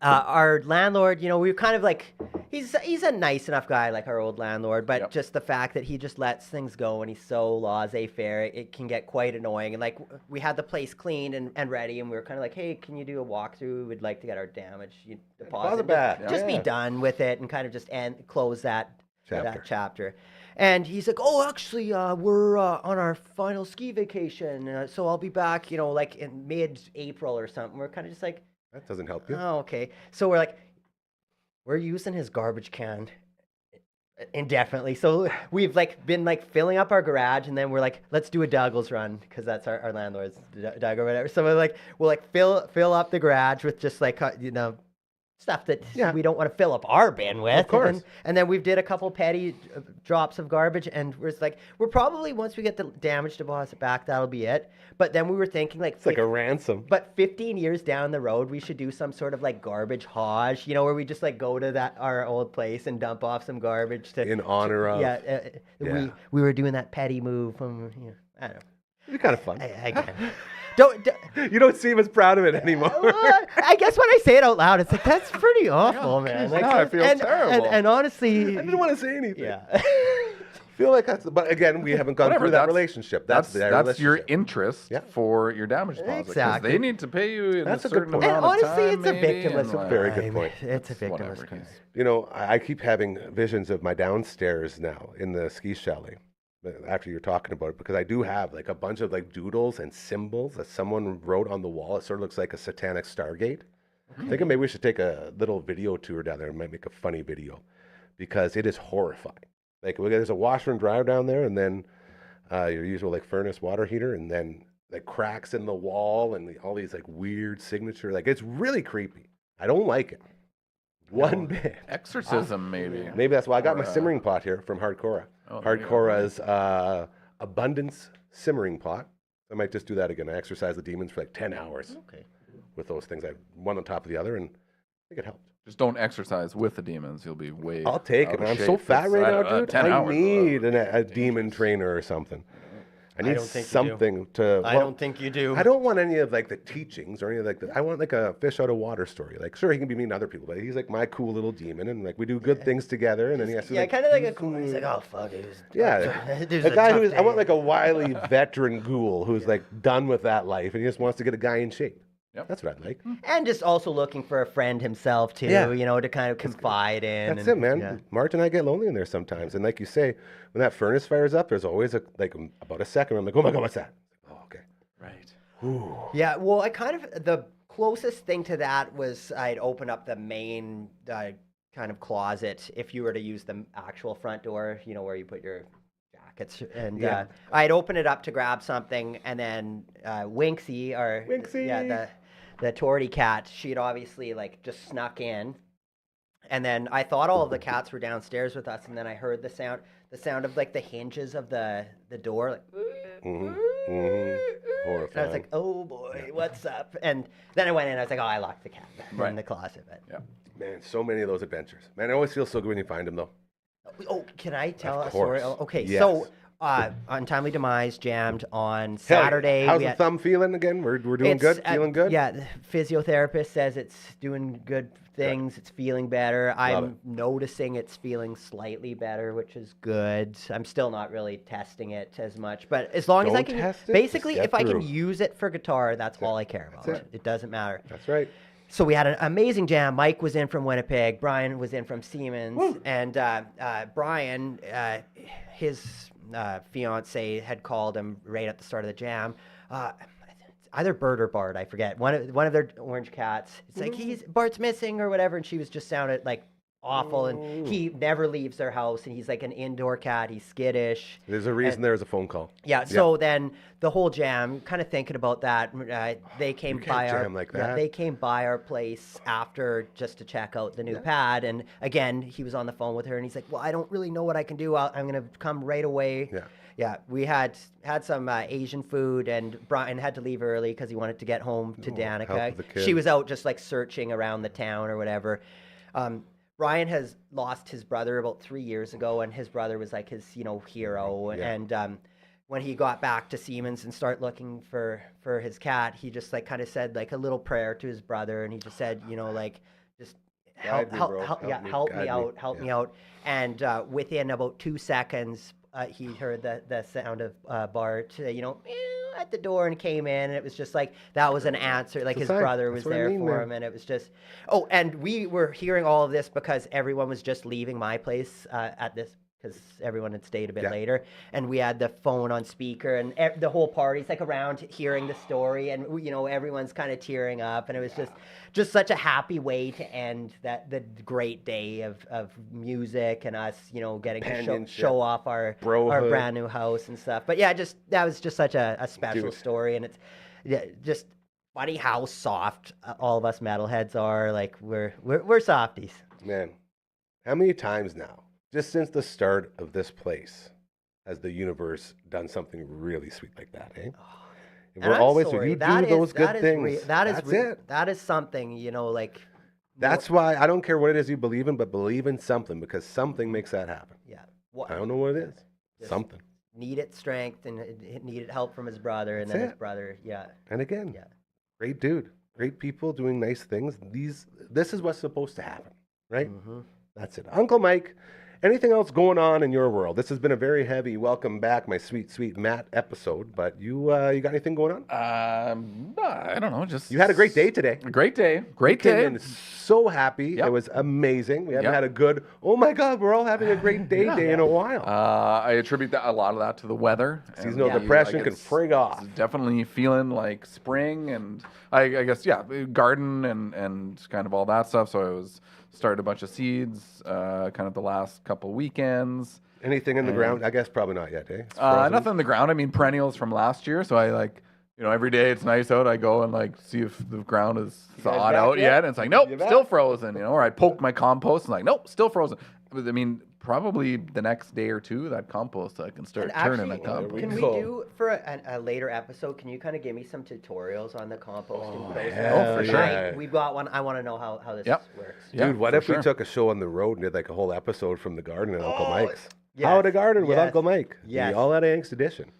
Speaker 4: Our landlord, you know, we were kind of like he's a nice enough guy, like our old landlord, but
Speaker 2: Yep.
Speaker 4: just the fact that he just lets things go and he's so laissez-faire, it can get quite annoying. And like we had the place cleaned and ready, and we were kind of like, hey, can you do a walkthrough? We'd like to get our damage deposit
Speaker 3: back.
Speaker 4: just be
Speaker 3: Yeah.
Speaker 4: done with it and kind of just close that
Speaker 3: Chapter.
Speaker 4: chapter. And he's like, oh, actually, we're on our final ski vacation, so I'll be back, you know, like in mid-April or something. We're kind of just like,
Speaker 3: That doesn't help you.
Speaker 4: oh, okay. So we're like, we're using his garbage can indefinitely. So we've like been like filling up our garage, and then we're like, let's do a Douglas run because that's our landlord's Doug or whatever. So we'll like fill up the garage with just like you know stuff that
Speaker 3: Yeah.
Speaker 4: we don't want to fill up our bin with.
Speaker 3: Of course.
Speaker 4: And then we've did a couple petty drops of garbage, and we're probably once we get the damage deposit back, that'll be it. But then we were thinking like
Speaker 3: It's like a ransom.
Speaker 4: but 15 years down the road, we should do some sort of like garbage hajj, you know, where we just like go to our old place and dump off some garbage to
Speaker 3: In honor of.
Speaker 4: yeah,
Speaker 3: Yeah.
Speaker 4: we were doing that petty move from you know, I don't know.
Speaker 3: It'd be kind of fun.
Speaker 4: Again, don't
Speaker 3: You don't seem as proud of it anymore.
Speaker 4: well, I guess when I say it out loud, it's like that's pretty awful, man. Like,
Speaker 2: now I feel terrible.
Speaker 4: And honestly,
Speaker 3: I didn't want to say anything.
Speaker 4: yeah.
Speaker 3: Feel like that's, but again, we haven't gone
Speaker 2: Whatever,
Speaker 3: through that
Speaker 2: that's-
Speaker 3: relationship. That's their
Speaker 2: That's your
Speaker 3: relationship.
Speaker 2: interest
Speaker 3: Yeah.
Speaker 2: for your damage deposit. 'cause
Speaker 4: Exactly.
Speaker 2: They need to pay you in
Speaker 3: That's
Speaker 2: a
Speaker 3: a good
Speaker 2: certain
Speaker 3: point.
Speaker 2: amount
Speaker 4: And
Speaker 2: of
Speaker 4: honestly,
Speaker 2: time,
Speaker 4: it's a
Speaker 2: maybe,
Speaker 4: victimless
Speaker 2: and, like,
Speaker 3: Very good
Speaker 4: crime.
Speaker 3: point.
Speaker 4: It's a
Speaker 2: whatever,
Speaker 4: victimless crime.
Speaker 2: 'cause-
Speaker 3: You know, I keep having visions of my downstairs now in the ski chalet after you're talking about it, because I do have like a bunch of like doodles and symbols that someone wrote on the wall. It sort of looks like a satanic Stargate. Thinking maybe we should take a little video tour down there and might make a funny video, because it is horrifying. Like there's a washer and dryer down there, and then your usual like furnace water heater, and then like cracks in the wall and all these like weird signature. Like it's really creepy. I don't like it one bit.
Speaker 2: Exorcism, maybe.
Speaker 3: Maybe that's why I got
Speaker 2: Or,
Speaker 3: my simmering pot here from Hardcora.
Speaker 2: Oh, there you go.
Speaker 3: Hardcora's abundance simmering pot. I might just do that again. I exercise the demons for like 10 hours
Speaker 4: Okay.
Speaker 3: with those things. I one on top of the other, and I think it helped.
Speaker 2: Just don't exercise with the demons. You'll be way.
Speaker 3: I'll take
Speaker 2: out
Speaker 3: it.
Speaker 2: of
Speaker 3: I'm
Speaker 2: shape.
Speaker 3: so fat
Speaker 2: It's,
Speaker 3: right
Speaker 2: I
Speaker 3: now,
Speaker 2: don't know,
Speaker 3: dude.
Speaker 2: 10
Speaker 3: I
Speaker 2: hours,
Speaker 3: need a demon trainer or something. I need something to.
Speaker 4: I don't think you do.
Speaker 3: I don't want any of like the teachings or any of like I want like a fish out of water story. Like, sure, he can be mean to other people, but he's like my cool little demon, and like we do good things together. And then he has to
Speaker 4: kind of like a cool. He's like, oh fuck it.
Speaker 3: A guy who's I want like a wily veteran ghoul who's like done with that life and he just wants to get a guy in shape. Yep. That's what I'd like.
Speaker 4: And just also looking for a friend himself too, to kind of confide in.
Speaker 3: That's it, man. Yeah. Mark and I get lonely in there sometimes. And like you say, when that furnace fires up, there's always about a second where I'm like, oh my God, what's that? Oh, okay.
Speaker 2: Right.
Speaker 3: Ooh.
Speaker 4: Yeah, well, the closest thing to that was I'd open up the main kind of closet if you were to use the actual front door, where you put your jackets. And I'd open it up to grab something, and then Winksy, the Torty cat, she'd obviously like just snuck in. And then I thought all of the cats were downstairs with us, and then I heard the sound of like the hinges of the door, like.
Speaker 3: Horrifying.
Speaker 4: And I was like, oh boy, what's up? And then I went in, I was like, oh, I locked the cat in the closet. But.
Speaker 2: Yeah.
Speaker 3: Man, so many of those adventures. Man, it always feels so good when you find them, though.
Speaker 4: Oh, can I tell a story? Oh, okay,
Speaker 3: yes.
Speaker 4: So Untimely Demise jammed on Saturday.
Speaker 3: How's the thumb feeling again? We're doing good? Feeling good?
Speaker 4: Yeah, the physiotherapist says it's doing good things. Good. It's feeling better. I'm noticing it's feeling slightly better, which is good. I'm still not really testing it as much. But as long as I can, basically, if I can use it for guitar, that's all I care about. It doesn't matter.
Speaker 3: That's right.
Speaker 4: So we had an amazing jam. Mike was in from Winnipeg. Brian was in from Siemens. Woo. And Brian, his fiance had called him right at the start of the jam. Either Bert or Bart, I forget. One of their orange cats. It's like Bart's missing or whatever, and she was just sounded like awful. And he never leaves their house, and he's like an indoor cat. He's skittish.
Speaker 3: There's a reason there was a phone call.
Speaker 4: Yeah. So then the whole jam, kind of thinking about that, they came by they came by our place after just to check out the new pad. And again, he was on the phone with her, and he's like, "Well, I don't really know what I can do. I'm gonna come right away." Yeah. Yeah, we had some Asian food, and Brian had to leave early because he wanted to get home to Danica. She was out just like searching around the town or whatever. Brian has lost his brother about 3 years ago, and his brother was like his hero. Yeah. And when he got back to Siemens and started looking for his cat, he just like kind of said like a little prayer to his brother, and he just said, just help me out. And within about 2 seconds, he heard the sound of Bart, at the door, and came in, and it was just like that was an answer. Like his brother was there for him, and it was just. Oh, and we were hearing all of this because everyone was just leaving my place at this. Because everyone had stayed a bit later, and we had the phone on speaker, and the whole party's like around hearing the story, and everyone's kind of tearing up, and it was just such a happy way to end the great day of music and us, getting to show off our brand new house and stuff. But yeah, that was just such a special story, and it's just funny how soft all of us metalheads are. Like we're softies.
Speaker 3: Man, how many times now? Just since the start of this place, has the universe done something really sweet like that, eh? We're always, if you do those good things, that's it.
Speaker 4: That is something, like.
Speaker 3: That's why I don't care what it is you believe in, but believe in something, because something makes that happen.
Speaker 4: Yeah.
Speaker 3: I don't know what it is. Something.
Speaker 4: Needed strength and needed help from his brother, and then his brother,
Speaker 3: And again, great dude, great people doing nice things. This is what's supposed to happen, right? Mm-hmm. That's it. Uncle Mike. Anything else going on in your world? This has been a very heavy welcome back, my sweet, sweet Matt episode. But you got anything going on?
Speaker 2: I don't know. Just
Speaker 3: you had a great day today.
Speaker 2: A great day. Great
Speaker 3: day.
Speaker 2: Came in
Speaker 3: so happy. Yep. It was amazing. We haven't had a good. Oh my God, we're all having a great day in a while.
Speaker 2: I attribute a lot of that to the weather.
Speaker 3: Seasonal depression can frig off.
Speaker 2: Definitely feeling like spring, and I guess garden and kind of all that stuff. So I was. Started a bunch of seeds, kind of the last couple weekends.
Speaker 3: Anything in the ground? I guess probably not yet, eh?
Speaker 2: Nothing in the ground. I mean, perennials from last year. So I every day it's nice out. I go and see if the ground is thawed out yet. And it's like, nope, still frozen. Or I poke my compost and nope, still frozen. I mean, probably the next day or two, that compost I can start turning that compost.
Speaker 4: Can we do for a later episode? Can you kind of give me some tutorials on the composting process?
Speaker 3: Oh, for sure.
Speaker 4: We've got one. I want to know how this works.
Speaker 3: Dude, what if we took a show on the road and did like a whole episode from the garden at Uncle Mike's? How to garden with Uncle Mike. Yeah, All That Angst edition.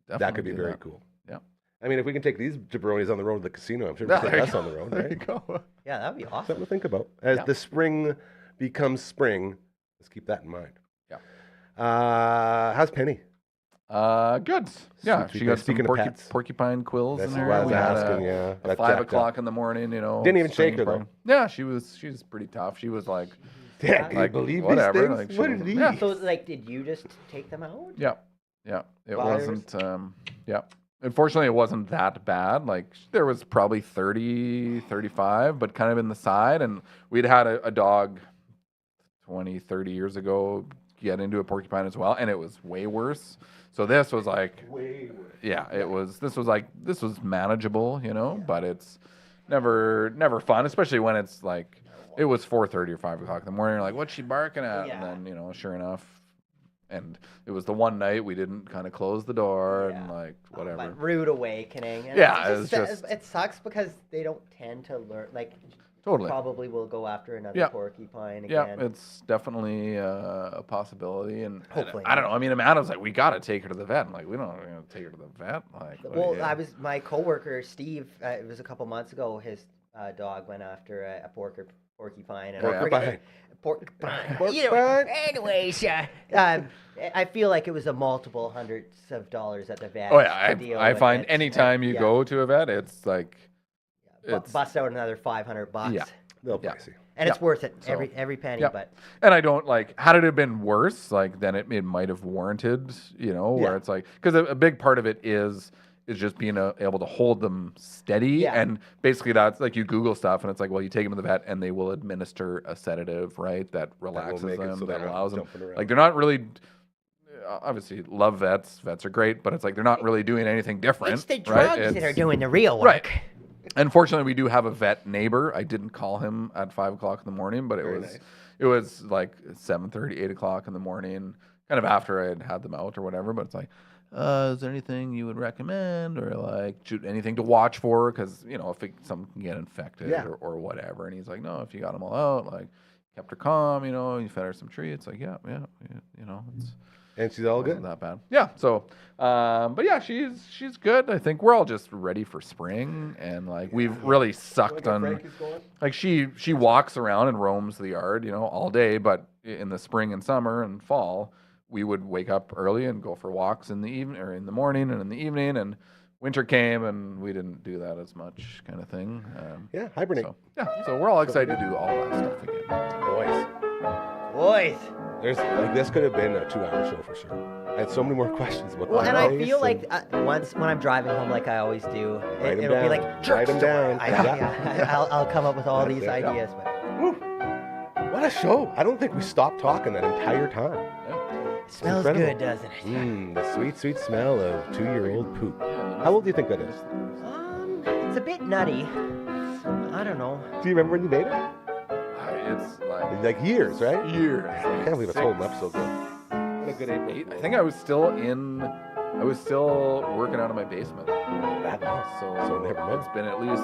Speaker 3: That could be
Speaker 2: do
Speaker 3: very
Speaker 2: that.
Speaker 3: cool.
Speaker 2: Yeah.
Speaker 3: I mean, if we can take these jabronis on the road to the casino, I'm sure we can take us on the road,
Speaker 2: There
Speaker 3: right?
Speaker 2: you go.
Speaker 4: Yeah, that'd be awesome.
Speaker 3: Something to think about. As the spring becomes spring, let's keep that in mind.
Speaker 2: Yeah.
Speaker 3: How's Penny?
Speaker 2: Good. Yeah,
Speaker 3: Sweet,
Speaker 2: she got some
Speaker 3: speaking of pets.
Speaker 2: porcupine quills
Speaker 3: That's
Speaker 2: in
Speaker 3: what I
Speaker 2: her.
Speaker 3: was
Speaker 2: We had
Speaker 3: asking, yeah.
Speaker 2: a
Speaker 3: That
Speaker 2: 5
Speaker 3: jacked
Speaker 2: o'clock
Speaker 3: up.
Speaker 2: in the morning, you know.
Speaker 3: Didn't even shake her,
Speaker 2: spring.
Speaker 3: though.
Speaker 2: Yeah, she's pretty tough. She was like,
Speaker 3: Yeah, can you
Speaker 2: like
Speaker 3: believe
Speaker 2: whatever.
Speaker 3: these
Speaker 2: Like,
Speaker 3: things?
Speaker 2: she
Speaker 3: What are
Speaker 2: was-
Speaker 3: these?
Speaker 2: yeah.
Speaker 4: So, like, did you just take them out?
Speaker 2: Yeah. It
Speaker 3: Virus?
Speaker 2: wasn't. Yeah. Unfortunately, it wasn't that bad. Like there was probably 30, 35, but kind of in the side. And we'd had a dog 20, 30 years ago get into a porcupine as well, and it was way worse. So this was like,
Speaker 3: Way worse.
Speaker 2: yeah, it was. This was manageable, you know, but it's never fun, especially when it's like it was 4:30 or 5 o'clock in the morning. You're like, what's she barking at?
Speaker 4: Yeah.
Speaker 2: And then sure enough. And it was the one night we didn't kind of close the door and like whatever.
Speaker 4: But rude awakening. And
Speaker 2: Yeah,
Speaker 4: it's
Speaker 2: it's just-
Speaker 4: it sucks because they don't tend to learn. Like,
Speaker 2: Totally.
Speaker 4: probably will go after another
Speaker 2: Yeah.
Speaker 4: porcupine
Speaker 2: Yeah,
Speaker 4: again.
Speaker 2: it's definitely a possibility, and
Speaker 4: Hopefully
Speaker 2: I don't
Speaker 4: not.
Speaker 2: know. I mean, Amanda's like, we got to take her to the vet. I'm like, we don't take her to the vet. Like,
Speaker 4: Well,
Speaker 2: yeah.
Speaker 4: my coworker Steve. It was a couple months ago. His dog went after a porcupine. And I forget- Porcupine. Anyways, I feel like it was a multiple hundreds of dollars at the vet.
Speaker 2: Oh
Speaker 4: to
Speaker 2: yeah,
Speaker 4: deal
Speaker 2: I
Speaker 4: with
Speaker 2: find
Speaker 4: it.
Speaker 2: anytime you
Speaker 4: Yeah.
Speaker 2: go to a vet, it's like, it's
Speaker 4: bust out another $500.
Speaker 2: Yeah.
Speaker 3: They'll
Speaker 2: Yeah.
Speaker 3: pricey.
Speaker 4: And it's
Speaker 2: Yeah.
Speaker 4: worth it
Speaker 2: So,
Speaker 4: every penny.
Speaker 2: yeah.
Speaker 4: But
Speaker 2: And I don't like, had it have been worse, like then it might have warranted, where
Speaker 3: Yeah.
Speaker 2: it's like, because a big part of it is just being able to hold them steady.
Speaker 4: Yeah.
Speaker 2: And basically that's like you Google stuff and it's like, well, you take them to the vet and they will administer a sedative, right? That relaxes
Speaker 3: make it
Speaker 2: them,
Speaker 3: so they're
Speaker 2: that
Speaker 3: not
Speaker 2: allows them.
Speaker 3: jumping around.
Speaker 2: Like they're not really, obviously love vets. Vets are great, but it's like they're not really doing anything different.
Speaker 4: it's the
Speaker 2: right?
Speaker 4: drugs that
Speaker 2: It's-
Speaker 4: are doing the real work.
Speaker 2: Right. Unfortunately, we do have a vet neighbor. I didn't call him at 5 o'clock in the morning, but
Speaker 3: Very nice.
Speaker 2: it was like 7:30, 8 o'clock in the morning, kind of after I had them out or whatever. But it's like, is there anything you would recommend or like anything to watch for? Because if something can get infected
Speaker 3: Yeah.
Speaker 2: or whatever. And he's like, no, if you got them all out, like kept her calm, you fed her some treats, like it's.
Speaker 3: And she's all
Speaker 2: Wasn't
Speaker 3: good.
Speaker 2: that bad. Yeah. So, but yeah, she's good. I think we're all just ready for spring, and like we've really sucked on. Like she walks around and roams the yard, all day. But in the spring and summer and fall, we would wake up early and go for walks in the evening or in the morning and in the evening. And winter came, and we didn't do that as much, kind of thing.
Speaker 3: Yeah, hibernate.
Speaker 2: So we're all excited to do all that stuff again.
Speaker 3: Boys.
Speaker 4: Boys.
Speaker 3: This could have been a 2-hour show for sure. I had so many more questions about
Speaker 4: Well, and I
Speaker 3: ice
Speaker 4: feel like once when I'm driving home, like I always do,
Speaker 3: Write 'em
Speaker 4: it'll be
Speaker 3: down.
Speaker 4: like jerk
Speaker 3: Write 'em
Speaker 4: story.
Speaker 3: down.
Speaker 4: I'll come up with all
Speaker 3: That's
Speaker 4: these
Speaker 3: it, yeah.
Speaker 4: ideas. But
Speaker 3: what a show. I don't think we stopped talking that entire time.
Speaker 4: it smells
Speaker 3: incredible.
Speaker 4: good, doesn't it?
Speaker 3: The sweet, sweet smell of 2-year-old poop. How old do you think that is?
Speaker 4: It's a bit nutty. I don't know.
Speaker 3: Do you remember when you made it?
Speaker 2: It's
Speaker 3: Like years, right?
Speaker 2: years.
Speaker 3: I can't believe it's holding up so good.
Speaker 2: What a good April. I think I was still working out of my basement.
Speaker 3: That long. So never mind.
Speaker 2: It's been at least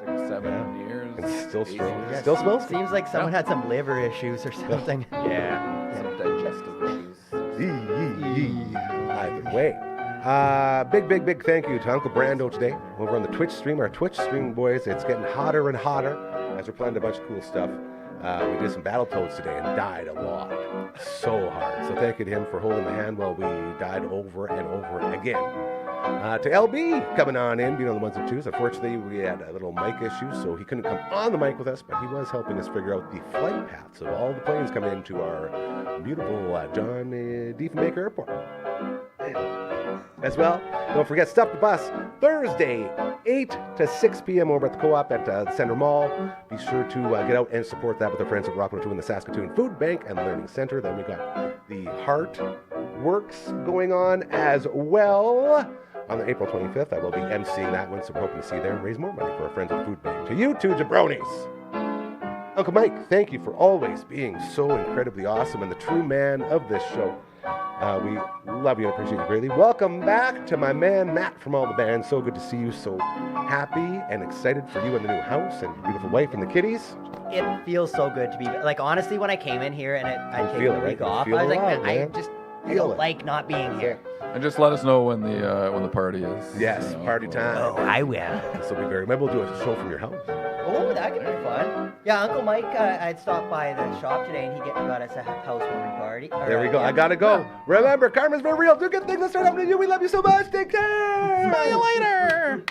Speaker 2: 6, 7 years.
Speaker 3: It's still
Speaker 2: 8
Speaker 3: strong.
Speaker 2: years.
Speaker 3: It still smells good.
Speaker 4: Seems like someone had some liver issues or something.
Speaker 2: Yeah. Some digestive issues.
Speaker 3: Either way. Big thank you to Uncle Brando today over on the Twitch stream. Our Twitch stream, boys, it's getting hotter and hotter as we're playing a bunch of cool stuff. We did some Battletoads today and died a lot. So hard. So thank you to him for holding the hand while we died over and over again. To LB coming on in, being on the ones and twos. Unfortunately, we had a little mic issue, so he couldn't come on the mic with us, but he was helping us figure out the flight paths of all the planes coming into our beautiful John Diefenbaker Airport. As well, don't forget Stuff the Bus, Thursday, 8 to 6 p.m. over at the Co-op at the Center Mall. Be sure to get out and support that with our friends at Rock 102 in the Saskatoon Food Bank and Learning Center. Then we got the Heart Works going on as well. On the April 25th, I will be emceeing that one, so we're hoping to see you there and raise more money for our friends at the Food Bank. To you two jabronis! Uncle Mike, thank you for always being so incredibly awesome and the true man of this show. We love you and appreciate you greatly. Welcome back to my man Matt from all the bands. So good to see you. So happy and excited for you and the new house and your beautiful wife and the kitties.
Speaker 4: It feels so good to be like honestly when I came in here and I
Speaker 3: You
Speaker 4: came
Speaker 3: feel
Speaker 4: the
Speaker 3: it, right?
Speaker 4: week
Speaker 3: You
Speaker 4: off,
Speaker 3: feel
Speaker 4: I was
Speaker 3: the
Speaker 4: like,
Speaker 3: love,
Speaker 4: man,
Speaker 3: man.
Speaker 4: I
Speaker 3: Feel
Speaker 4: don't
Speaker 3: it.
Speaker 4: like not being here.
Speaker 2: And just let us know when the party is.
Speaker 3: Yes, party time.
Speaker 4: Oh, I will.
Speaker 3: This will be very. Maybe we'll do a show from your house.
Speaker 4: Oh, that could be fun. Yeah, Uncle Mike, I'd stopped by the shop today and he got us a housewarming party.
Speaker 3: There we go. I gotta go. Remember, karma's very real. Do good things that start happening to you. We love you so much. Take care.
Speaker 2: See you later.